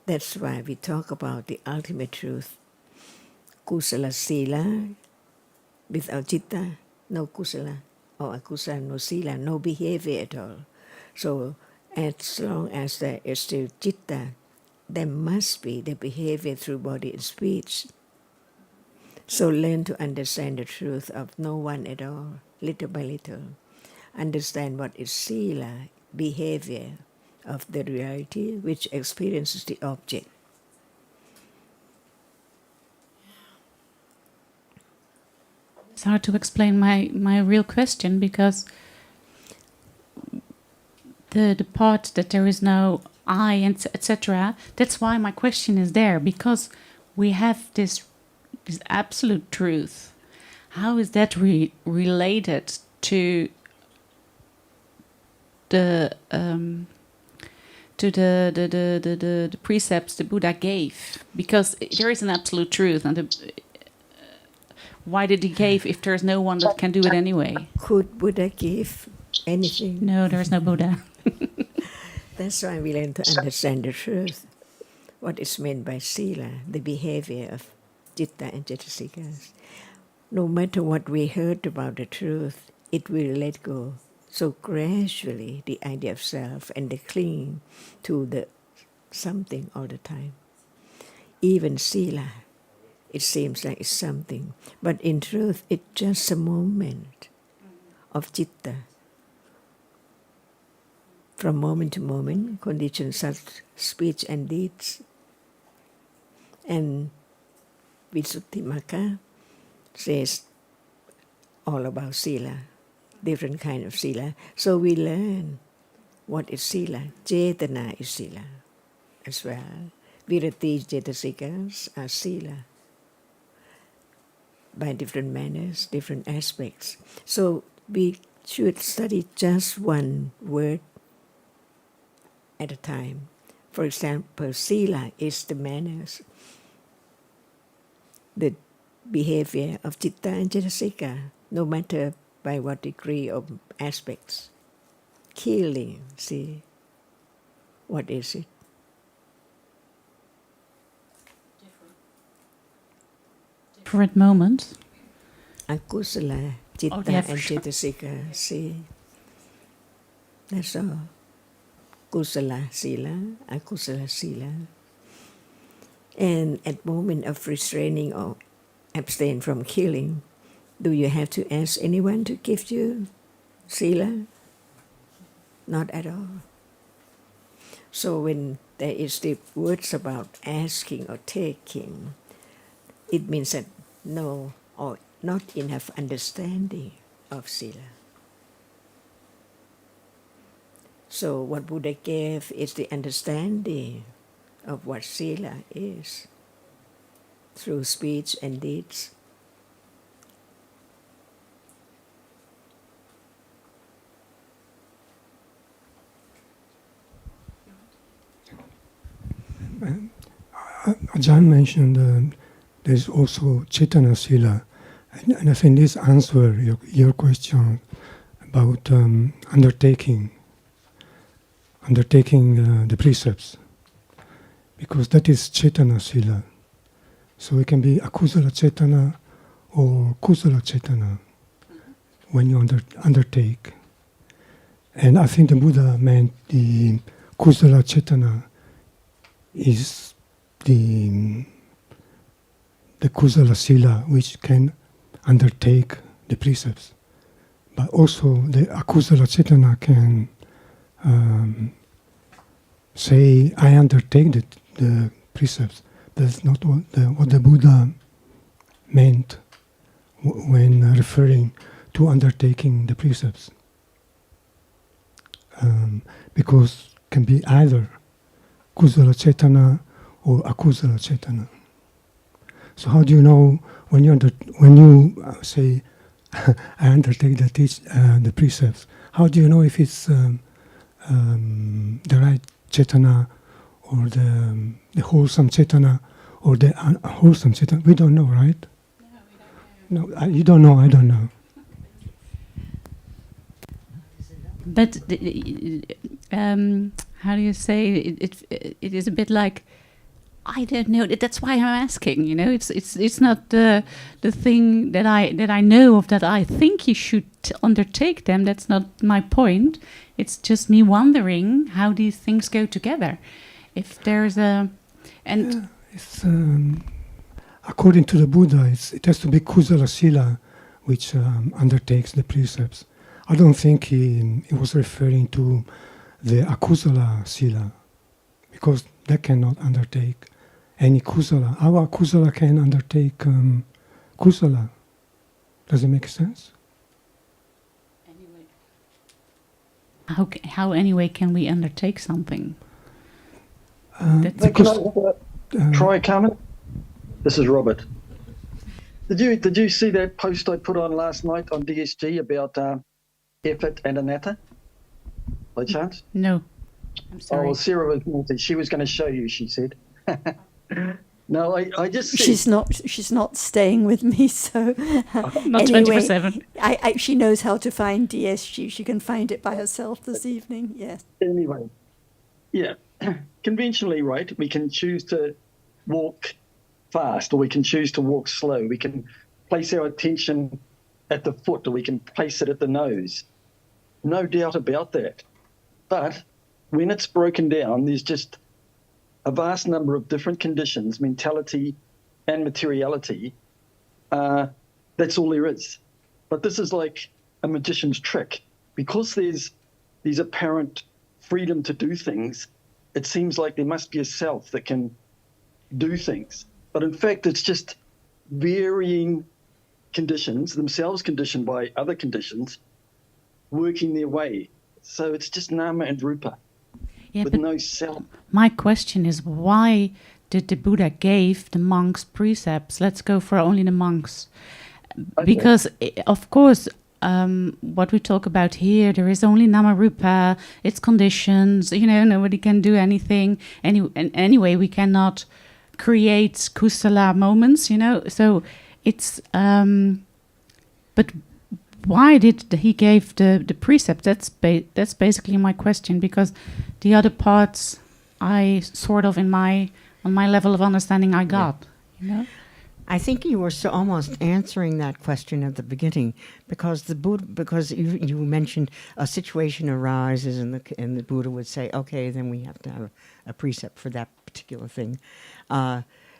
That's why we talk about the ultimate truth. Kusala sila, without citta, no kusala, or akusala, no sila, no behavior at all. So as long as there is still citta, there must be the behavior through body and speech. So learn to understand the truth of no one at all, little by little. Understand what is sila, behavior of the reality which experiences the object. It's hard to explain my real question, because the part that there is no I, and etc. That's why my question is there, because we have this absolute truth. How is that related to the precepts the Buddha gave? Because there is an absolute truth, and why did he give if there's no one that can do it anyway? Could Buddha give anything? No, there's no Buddha. That's why we learn to understand the truth. What is meant by sila, the behavior of citta and cetasikas. No matter what we heard about the truth, it will let go. So gradually the idea of self and the clinging to the something all the time. Even sila, it seems like it's something, but in truth it's just a moment of citta. From moment to moment, conditions such speech and deeds. And Visuddhimagga says all about sila, different kind of sila. So we learn what is sila. Cetana is sila as well. Virati cetasikas are sila by different manners, different aspects. So we should study just one word at a time. For example, sila is the manners, the behavior of citta and cetasika, no matter by what degree of aspects. Killing, see, what is it? Different moments. Akusala, citta yeah, and sure. cetasika, see. That's all. Kusala sila, akusala sila. And at moment of restraining or abstain from killing, do you have to ask anyone to give you sila? Not at all. So when there is the words about asking or taking, it means that no or not enough understanding of sila. So what Buddha gave is the understanding of what sila is through speech and deeds. Ajahn mentioned there's also Cetana Sila, and I think this answers your question about undertaking the precepts, because that is Cetana Sila. So it can be akusala cetana or kusala cetana when you undertake. And I think the Buddha meant the kusala cetana is the kusala sila, which can undertake the precepts. But also the akusala cetana can say, I undertake the precepts. That's not what the Buddha meant when referring to undertaking the precepts. Because can be either kusala cetana or akusala cetana. So how do you know when you say I undertake the precepts? How do you know if it's the right cetana or the wholesome cetana or the unwholesome cetana? We don't know, right? No, you don't know. I don't know. But how do you say it is a bit like, I don't know. That's why I'm asking. You know, it's not the thing that I know of that I think you should undertake them. That's not my point. It's just me wondering how these things go together. If there's it's according to the Buddha, it has to be kusala sila, which undertakes the precepts. I don't think he was referring to the akusala sila, because that cannot undertake any kusala. Our kusala can undertake kusala. Does it make sense? how anyway can we undertake something? Can I try, Carmen? This is Robert. Did you see that post I put on last night on DSG about effort and anatta, by chance? No, I'm sorry. Oh, well, Sarah was naughty. She was going to show you, she said. No, I just said... She's not staying with me, so not anyway, 24/7. she knows how to find DSG. She can find it by herself this evening. Yes. Anyway, yeah. Conventionally, right, we can choose to walk fast or we can choose to walk slow. We can place our attention at the foot or we can place it at the nose. No doubt about that. But when it's broken down, there's just a vast number of different conditions, mentality and materiality. That's all there is. But this is like a magician's trick. Because there's apparent freedom to do things, it seems like there must be a self that can do things. But in fact, it's just varying conditions, themselves conditioned by other conditions, working their way. So it's just nama and rupa, with no self. My question is, why did the Buddha gave the monks precepts? Let's go for only the monks. Okay. Because, of course, what we talk about here, there is only nama rupa, it's conditions, nobody can do anything. Anyway, we cannot create kusala moments, so it's... but why did he gave the precept? That's basically my question, because the other parts I sort of on my level of understanding I got. I think you were almost answering that question at the beginning, because you mentioned a situation arises and the Buddha would say, okay, then we have to have a precept for that particular thing.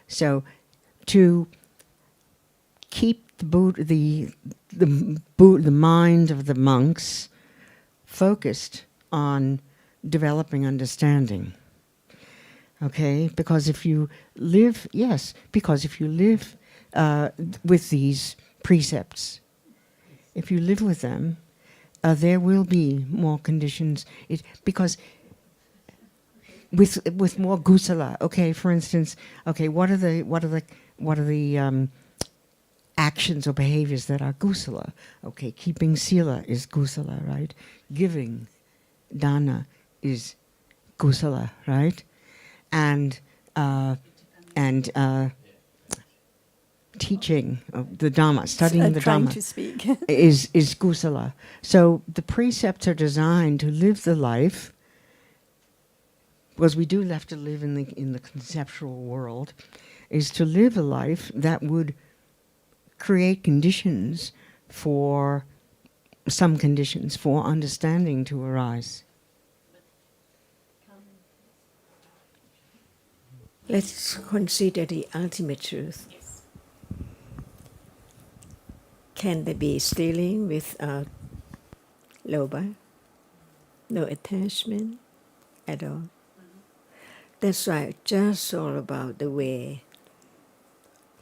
So to keep the mind of the monks focused on developing understanding. Okay, because if you live with these precepts, if you live with them, there will be more conditions. Because with more gusala. Okay, for instance, what are the actions or behaviors that are gusala? Okay, keeping sila is gusala, right? Giving dana is gusala, right? And teaching of the Dhamma, studying the Dhamma to speak. is kusala. So the precepts are designed to live the life, because we do have to live in the conceptual world. is to live a life that would create conditions for some conditions for understanding to arise. Let's consider the ultimate truth. Can there be stealing without lobha? No attachment at all. That's why it's just all about the way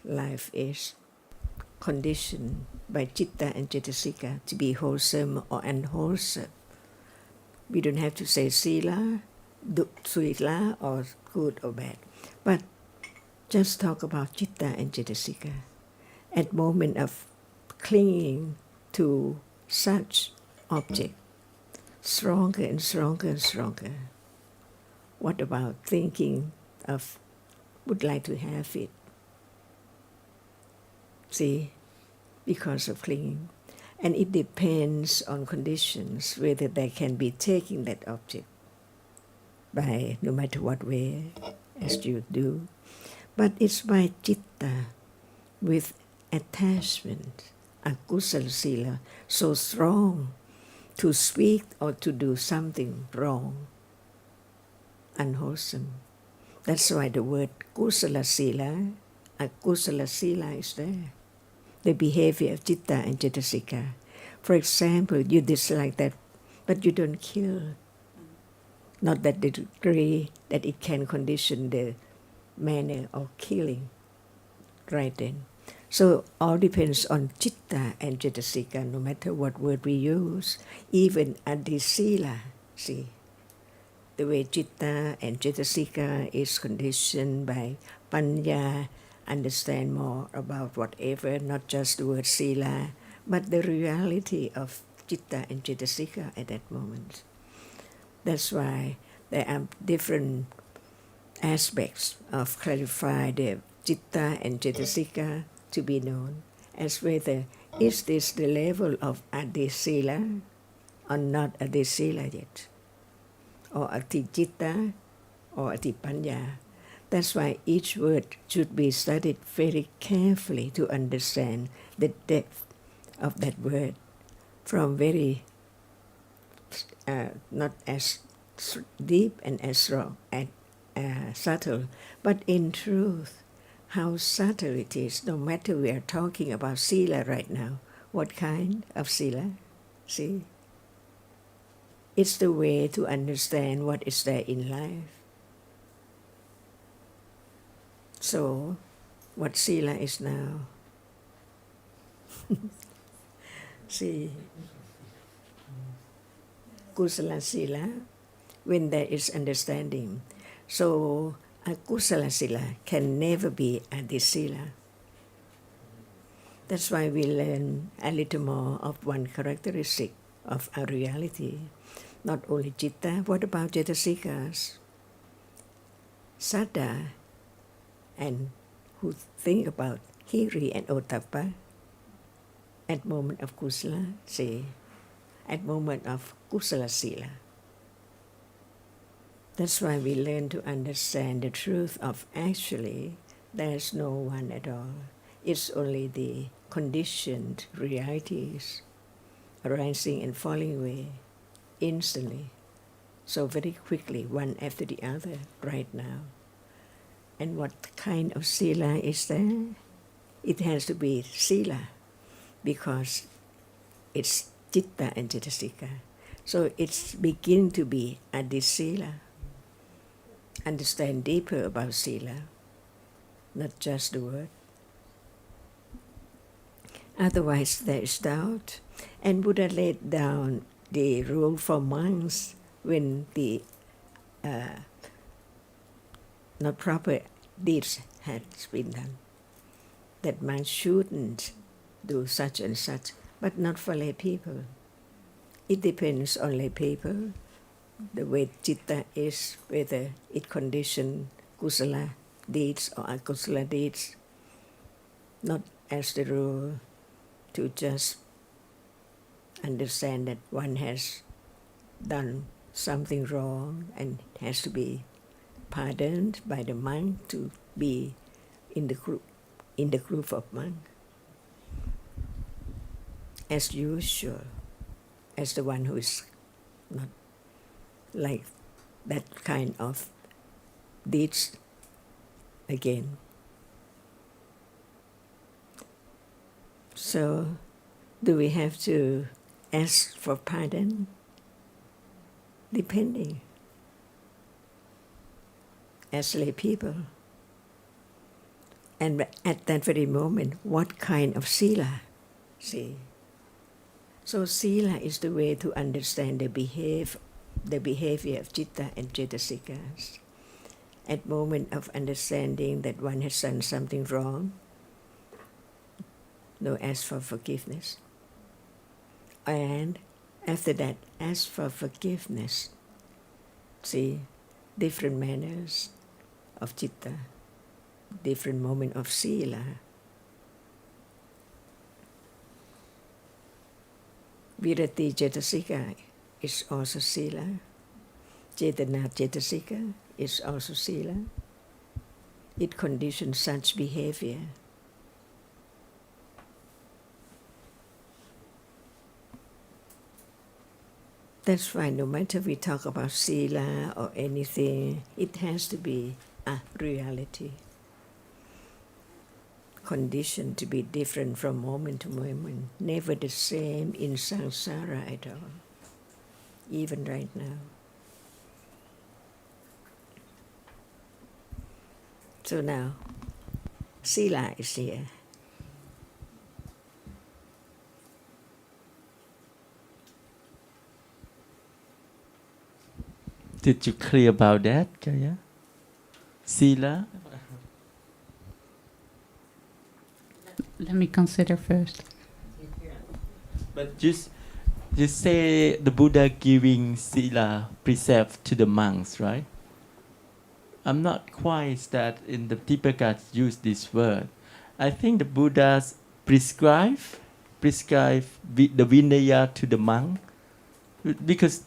life is conditioned by citta and cetasika to be wholesome or unwholesome. We don't have to say sila, sila, or good or bad, but just talk about citta and cetasika. At moment of clinging to such object, stronger and stronger and stronger. What about thinking of would like to have it? See, because of clinging. And it depends on conditions whether they can be taking that object by no matter what way as you do. But it's by citta with attachment, akusala sila, so strong to speak or to do something wrong, unwholesome. That's why the word kusala sila, akusala sila is there. The behavior of citta and cetasika. For example, you dislike that, but you don't kill. Not that the degree that it can condition the manner of killing right then. So all depends on citta and cetasika, no matter what word we use, even adisila, see. The way citta and cetasika is conditioned by panya, understand more about whatever, not just the word sila, but the reality of citta and cetasika at that moment. That's why there are different aspects of clarify the citta and cetasika to be known, as whether is this the level of adisila or not adisila yet, or ati-citta or ati-panya. That's why each word should be studied very carefully to understand the depth of that word from very not as deep and as strong and subtle, but in truth, how subtle it is, no matter we are talking about sila right now. What kind of sila? See? It's the way to understand what is there in life. So, what sila is now? See, kusala sila, when there is understanding. So, a kusala sila can never be adisila. That's why we learn a little more of one characteristic of our reality. Not only citta, what about cetasikas? Saddha, and who think about hiri and ottappa at moment of kusala, say, at moment of kusala sila. That's why we learn to understand the truth of actually there's no one at all. It's only the conditioned realities arising and falling away instantly, so very quickly, one after the other, right now. And what kind of sila is there? It has to be sila, because it's citta and cetasika. So it's begin to be adisila. Understand deeper about sila, not just the word. Otherwise there is doubt. And Buddha laid down the rule for monks when the not proper deeds had been done, that monks shouldn't do such and such, but not for lay people. It depends on lay people, the way citta is, whether it conditions kusala deeds or akusala deeds, not as the rule to just understand that one has done something wrong and has to be pardoned by the monk to be in the group of monks. As usual, as the one who is not like that kind of deeds again. So, do we have to ask for pardon? Depending. As lay people. And at that very moment, what kind of sila? See? So sila is the way to understand the behavior of citta and cetasikas. At moment of understanding that one has done something wrong, no, ask for forgiveness. And after that, ask for forgiveness. See, different manners of citta, different moment of sila. Virati cetasika is also sila. Cetana cetasika is also sila. It conditions such behavior. That's why no matter we talk about sila or anything, it has to be a reality. Conditioned to be different from moment to moment, never the same in samsara at all, even right now. So now, sila is here. Did you clear about that, Jaya? Sila? Let me consider first. But just say the Buddha giving sila precept to the monks, right? I'm not quite that in the Tipikas use this word. I think the Buddhas prescribe the Vinaya to the monk, because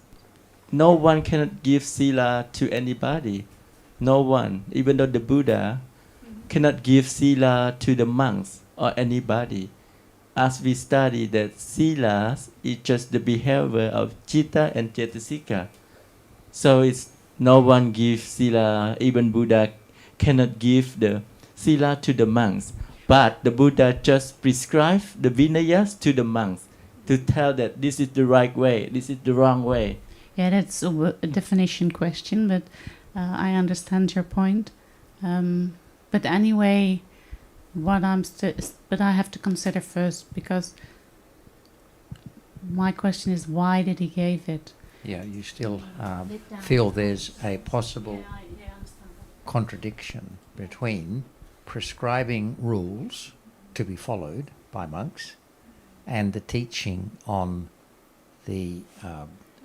no one cannot give sila to anybody. No one, even though the Buddha cannot give sila to the monks or anybody. As we study that sila is just the behavior of citta and cetasika. So it's no one gives sila, even Buddha cannot give the sila to the monks. But the Buddha just prescribes the vinayas to the monks to tell that this is the right way, this is the wrong way. Yeah, that's a definition question, but I understand your point. But anyway, but I have to consider first, because my question is, why did he give it? Yeah, you still feel there's a possible contradiction between prescribing rules to be followed by monks and the teaching on the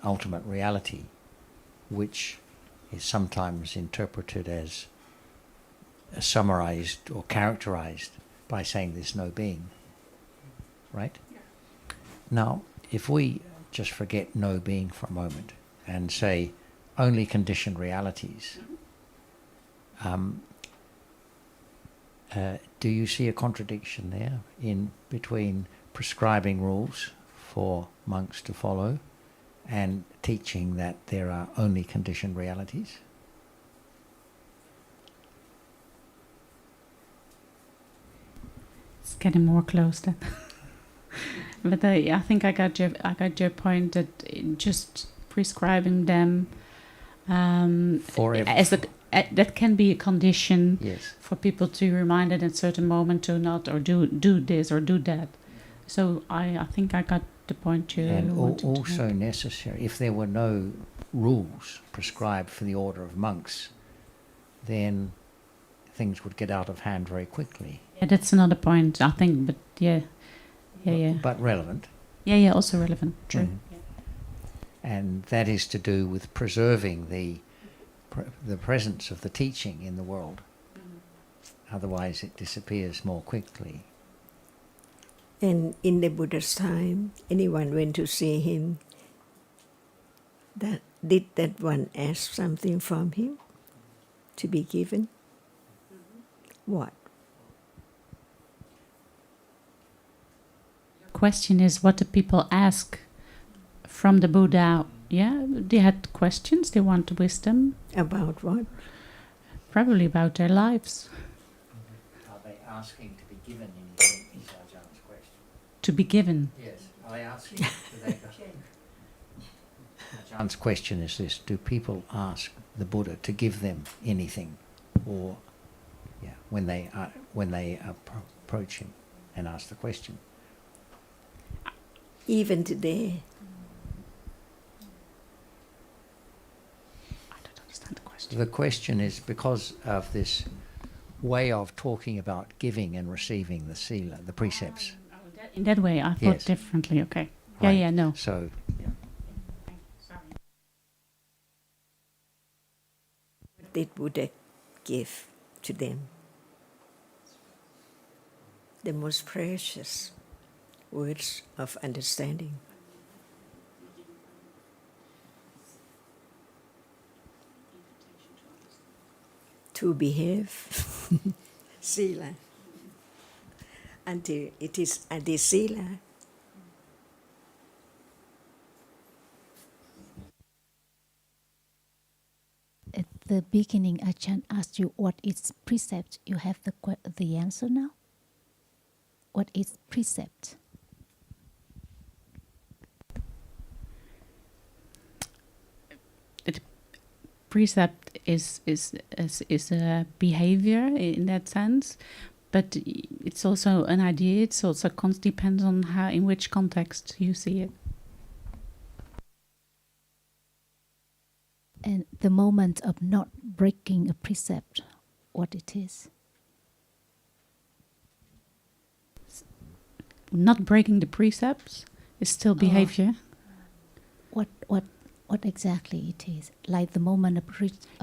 ultimate reality, which is sometimes interpreted as summarized or characterized by saying there's no being. Right? Yeah. Now, if we just forget no being for a moment and say only conditioned realities, do you see a contradiction there in between prescribing rules for monks to follow and teaching that there are only conditioned realities? It's getting more close then. But I think I got your point that just prescribing them Forever. That can be a condition, yes, for people to be reminded at a certain moment to not or do this or do that. So I think I got the point you and wanted also to make. necessary. If there were no rules prescribed for the order of monks, then things would get out of hand very quickly. Yeah, that's another point, I think, but yeah. But relevant. Yeah, also relevant, true. Mm. Yeah. And that is to do with preserving the presence of the teaching in the world. Otherwise it disappears more quickly. And in the Buddha's time, anyone went to see him, did that one ask something from him to be given? What? question is, what do people ask from the Buddha? Yeah, they had questions. They want wisdom. About what? Probably about their lives. Are they asking to be given anything, is Ajah's question. To be given. Yes. Are they asking? Ajah's question is this: do people ask the Buddha to give them anything, or when they approach him and ask the question? Even today. I don't understand the question. The question is because of this way of talking about giving and receiving the sila, the precepts. In that way, I thought Yes. differently. Okay. Right. Yeah, no. So, Sorry. What did Buddha give to them? The most precious words of understanding. To behave, sila. Until it is adisila. At the beginning, Ajahn asked you what is precept. You have the answer now? What is precept? Precept is a behavior in that sense, but it's also an idea. It's also depends on how, in which context you see it. And the moment of not breaking a precept, what it is? Not breaking the precepts is still behavior. What exactly it is? Like the moment of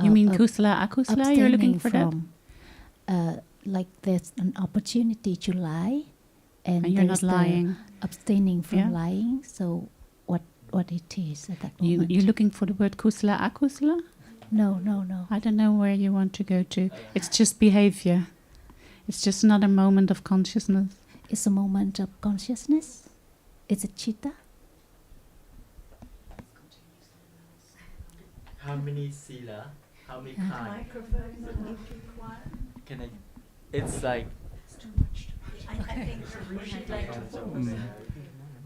You mean kusala, akusala? You're looking for from, like there's an opportunity to lie, and you're not there's the lying. abstaining from Yeah. lying. So what it is at that moment? You're looking for the word kusala, akusala? No. I don't know where you want to go to. It's just behavior. It's just another moment of consciousness. It's a moment of consciousness. It's a chitta. How many sila? How many kind? Can I? It's like.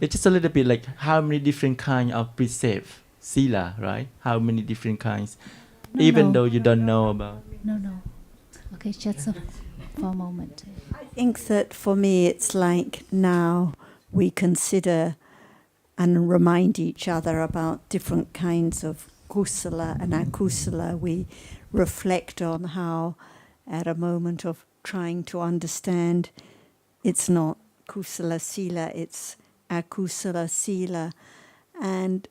It's just a little bit like how many different kind of precept, sila, right? How many different kinds, even though you don't know about. No. Okay, just for a moment. I think that for me it's like now we consider and remind each other about different kinds of kusala and akusala. We reflect on how at a moment of trying to understand, it's not kusala sila, it's akusala sila, and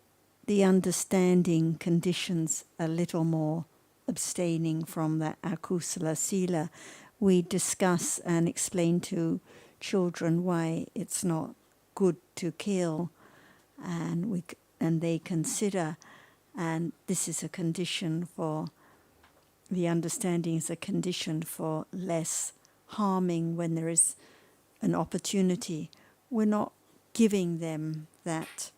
the understanding conditions a little more abstaining from that akusala sila. We discuss and explain to children why it's not good to kill, and they consider, and this is a condition for, the understanding is a condition for less harming when there is an opportunity. We're not giving them that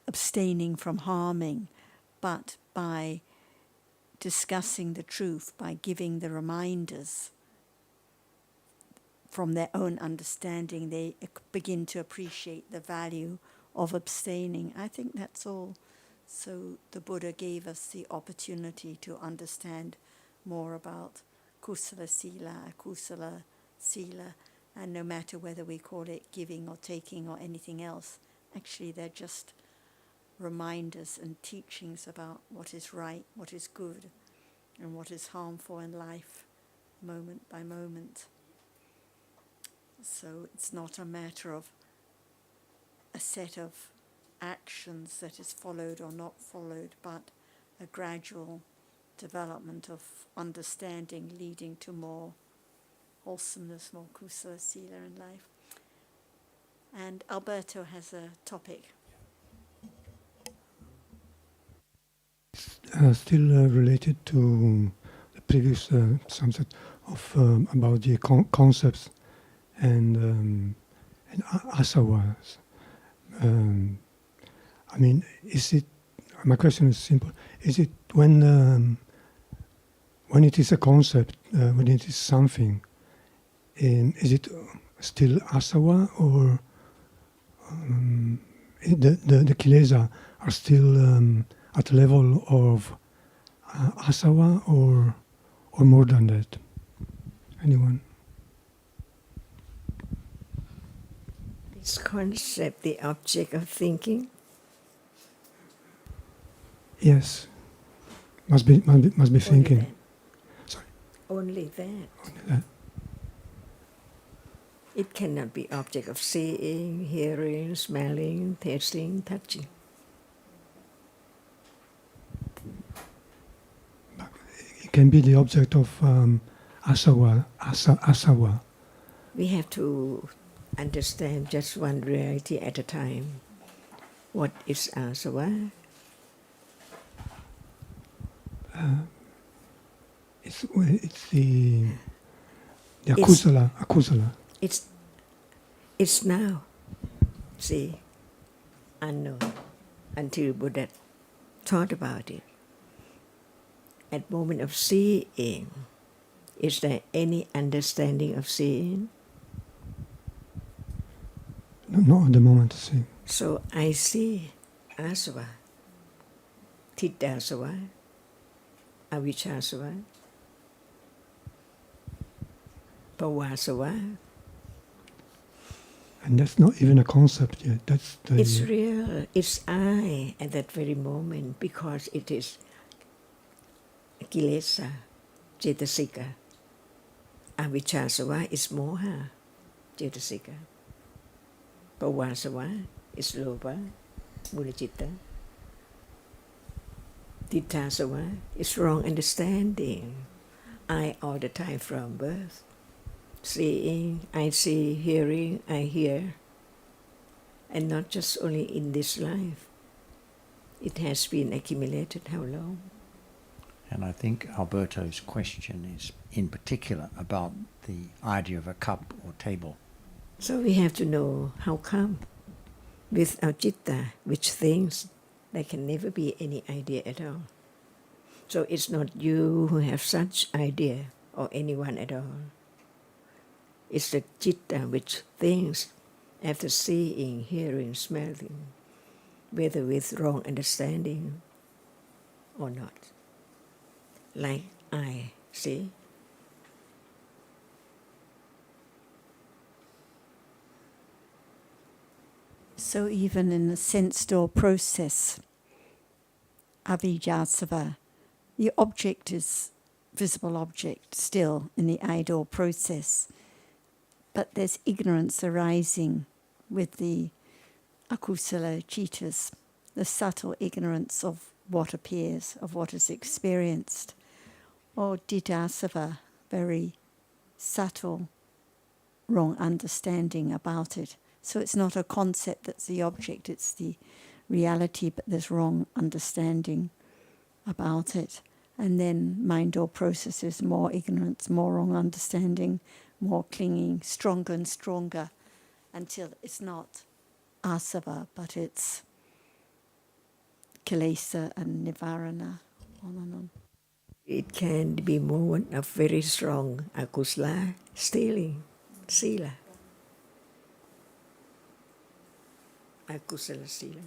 abstaining from harming, but by discussing the truth, by giving the reminders from their own understanding, they begin to appreciate the value of abstaining. I think that's all. So the Buddha gave us the opportunity to understand more about kusala sila, akusala sila, and no matter whether we call it giving or taking or anything else, actually they're just reminders and teachings about what is right, what is good, and what is harmful in life, moment by moment. So it's not a matter of a set of actions that is followed or not followed, but a gradual development of understanding leading to more wholesomeness, more kusala sila in life. And Alberto has a topic. Still related to the previous subject of about the concepts and and asavas. I mean, is it? My question is simple: is it when it is a concept, when it is something, is it still asava, or the kilesa are still at the level of asava, or more than that? Anyone? This concept, the object of thinking. Yes, must be thinking. That. Sorry. Only that. Only that. It cannot be object of seeing, hearing, smelling, tasting, touching. It can be the object of asava. We have to understand just one reality at a time. What is asava? It's the akusala. It's now. See, unknown until Buddha thought about it. At moment of seeing, is there any understanding of seeing? No, not at the moment to see. So I see asava, tidasava, avijjasava, pavasava. And that's not even a concept yet. That's the. It's real. It's I at that very moment, because it is kilesa, cetasika. Avijjasava is moha, cetasika. Pavasava is lobha, mulacitta. Tidasava is wrong understanding. I all the time from birth. Seeing, I see, hearing, I hear. And not just only in this life. It has been accumulated how long? And I think Alberto's question is in particular about the idea of a cup or table. So we have to know how come. With our citta, which thinks, there can never be any idea at all. So it's not you who have such idea, or anyone at all. It's the citta which thinks after seeing, hearing, smelling, whether with wrong understanding or not. Like I see. So even in the sense door process, avijjasava, the object is visible object still in the I-door process. But there's ignorance arising with the akusala cittas, the subtle ignorance of what appears, of what is experienced. Or didasava, very subtle, wrong understanding about it. So it's not a concept that's the object, it's the reality, but there's wrong understanding about it. And then mind or processes, more ignorance, more wrong understanding, more clinging, stronger and stronger, until it's not asava, but it's kilesa and nivarana, on and on. It can be more of very strong akusala, stealing, sila. Akusala sila.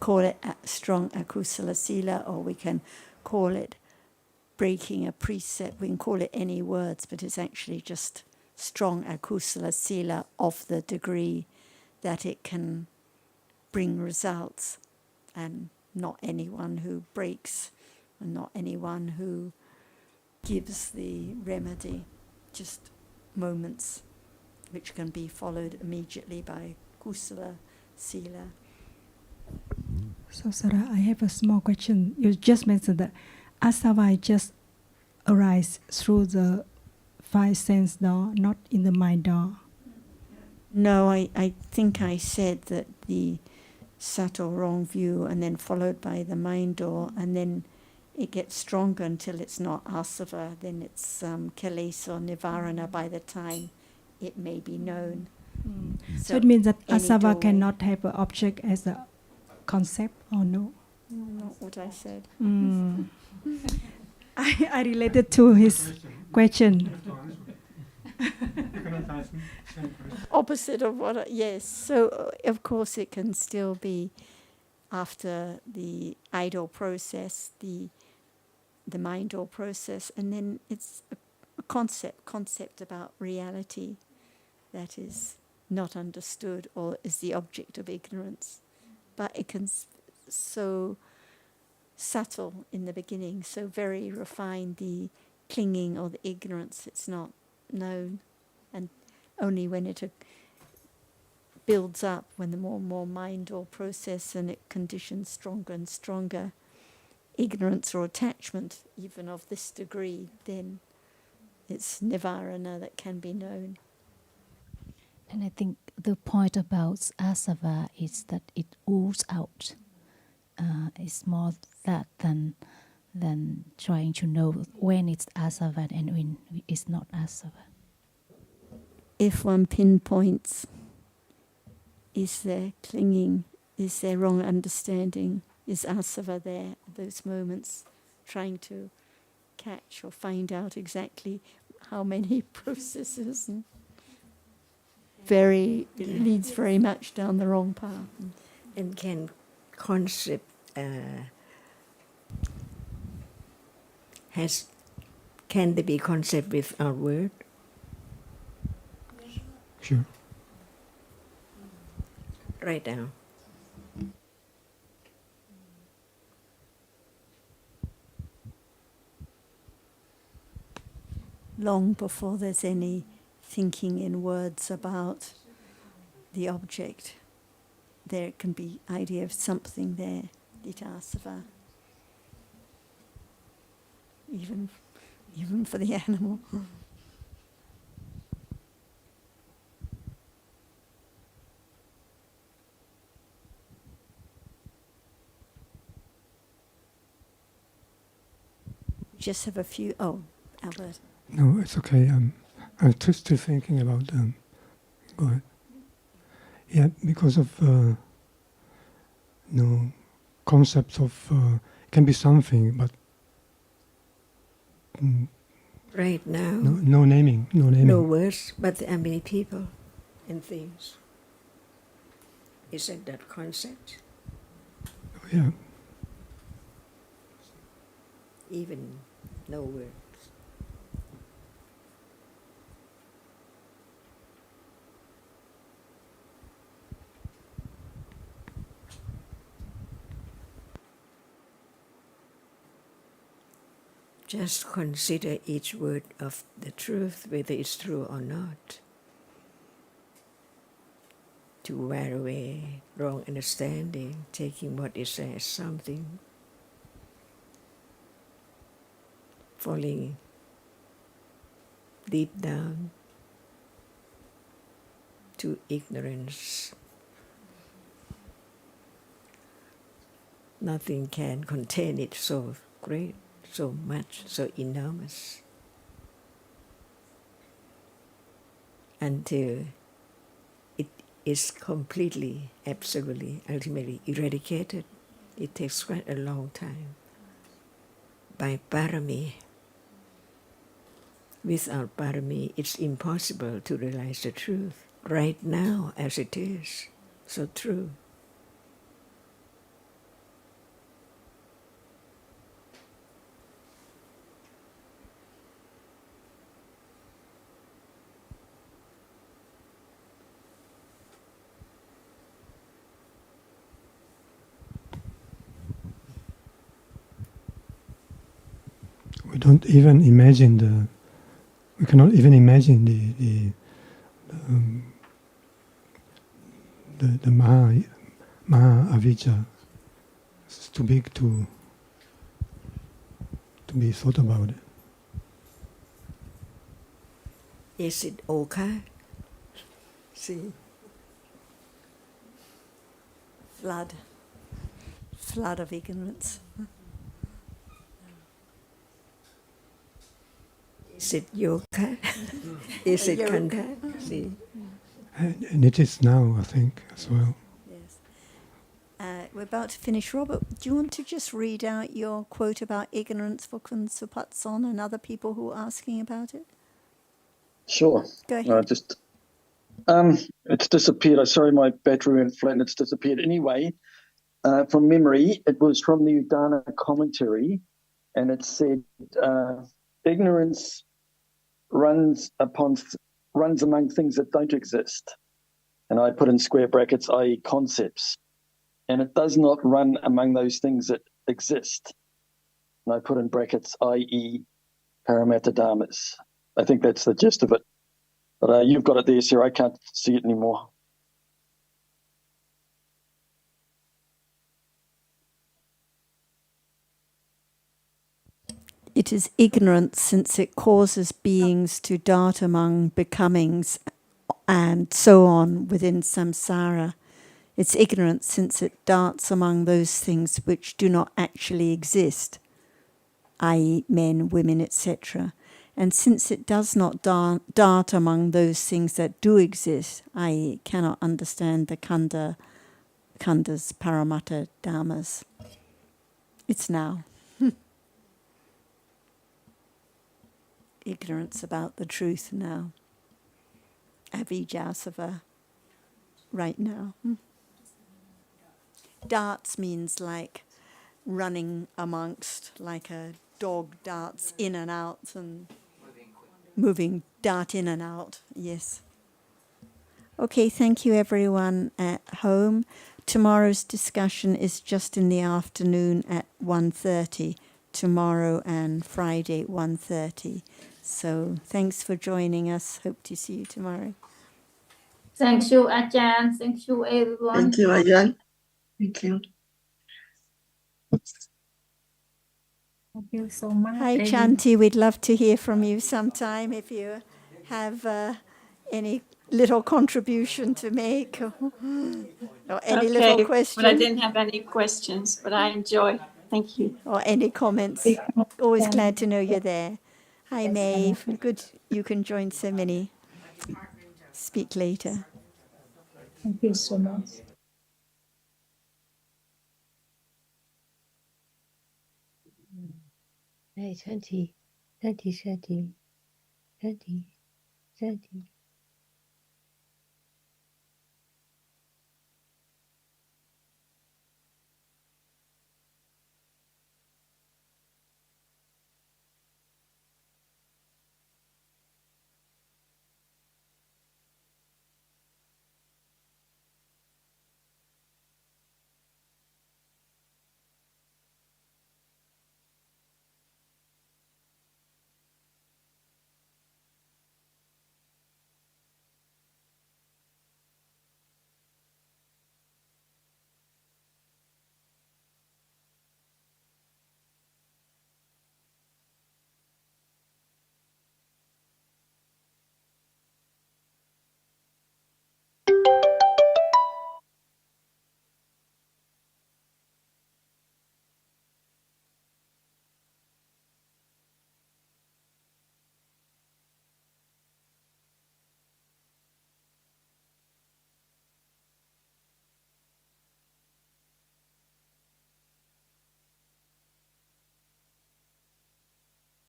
Call it strong akusala sila, or we can call it breaking a precept. We can call it any words, but it's actually just strong akusala sila of the degree that it can bring results, and not anyone who breaks, and not anyone who gives the remedy, just moments which can be followed immediately by kusala sila. So, Sarah, I have a small question. You just mentioned that asava just arise through the five sense door, not in the mind door. No, I think I said that the subtle wrong view, and then followed by the mind door, and then it gets stronger until it's not asava, then it's kilesa or nivarana by the time it may be known. So it means that any asava doorway- cannot have an object as a concept, or no? Not what I said. I related to his question. Opposite of what yes. So of course it can still be after the idle process, the mind-or process, and then it's a concept about reality that is not understood or is the object of ignorance. But it can so subtle in the beginning, so very refined, the clinging or the ignorance, it's not known. And only when it builds up, when the more and more mind or process and it conditions stronger and stronger, ignorance or attachment, even of this degree, then it's nivarana that can be known. And I think the point about asava is that it oozes out. It's more that than trying to know when it's asava and when it's not asava. If one pinpoints, is there clinging, is there wrong understanding, is asava there at those moments, trying to catch or find out exactly how many processes, and it leads very much down the wrong path. And can concept can there be concept without word? Sure. Right now. Long before there's any thinking in words about the object, there can be idea of something there, ditasava. Even for the animal. Just have a few. Oh, Albert. No, it's okay. I'm just still thinking about. Go ahead. Yeah, because of concepts of can be something, but Right now. no naming. No words, but there are many people and things. Is that concept? Yeah. Even no words. Just consider each word of the truth, whether it's true or not, to wear away wrong understanding, taking what is said as something, falling deep down to ignorance. Nothing can contain it so great, so much, so enormous, until it is completely, absolutely, ultimately eradicated. It takes quite a long time. By parami. Without parami, it's impossible to realize the truth right now as it is. So true. We don't even imagine we cannot even imagine the Maha Avijja. It's too big to be thought about it. Is it okay? See, flood of ignorance. Is it yoga? Is it Yoga. kanda? See? And it is now, I think, as well. Yes. We're about to finish. Robert, do you want to just read out your quote about ignorance for Kunsupatson and other people who are asking about it? Sure. Go ahead. It's disappeared. Sorry, my battery went flat and it's disappeared. Anyway, from memory, it was from the Udana commentary, and it said, ignorance runs among things that don't exist. And I put in square brackets, i.e. concepts. And it does not run among those things that exist. And I put in brackets, i.e. Paramatta Dhammas. I think that's the gist of it. But you've got it there, Sarah. I can't see it anymore. It is ignorance since it causes beings to dart among becomings and so on within samsara. It's ignorance since it darts among those things which do not actually exist, i.e. men, women, etc. And since it does not dart among those things that do exist, i.e. it cannot understand the khanda's paramatta dhammas. It's now. Ignorance about the truth now. Avijasava, right now. Darts means like running amongst, like a dog darts in and out and moving, dart in and out, yes. Okay, thank you everyone at home. Tomorrow's discussion is just in the afternoon at 1:30. Tomorrow and Friday 1:30. So thanks for joining us. Hope to see you tomorrow. Thank you, Ajahn. Thank you, everyone. Thank you, Ajahn. Thank you. Thank you so much. Hi, Chanti. We'd love to hear from you sometime if you have any little contribution to make or any little question. But I didn't have any questions, but I enjoy. Thank you. Or any comments. Always glad to know you're there. Hi, Maeve. Good you can join so many. Speak later. Thank you so much. Hey, Shanti. Shanti.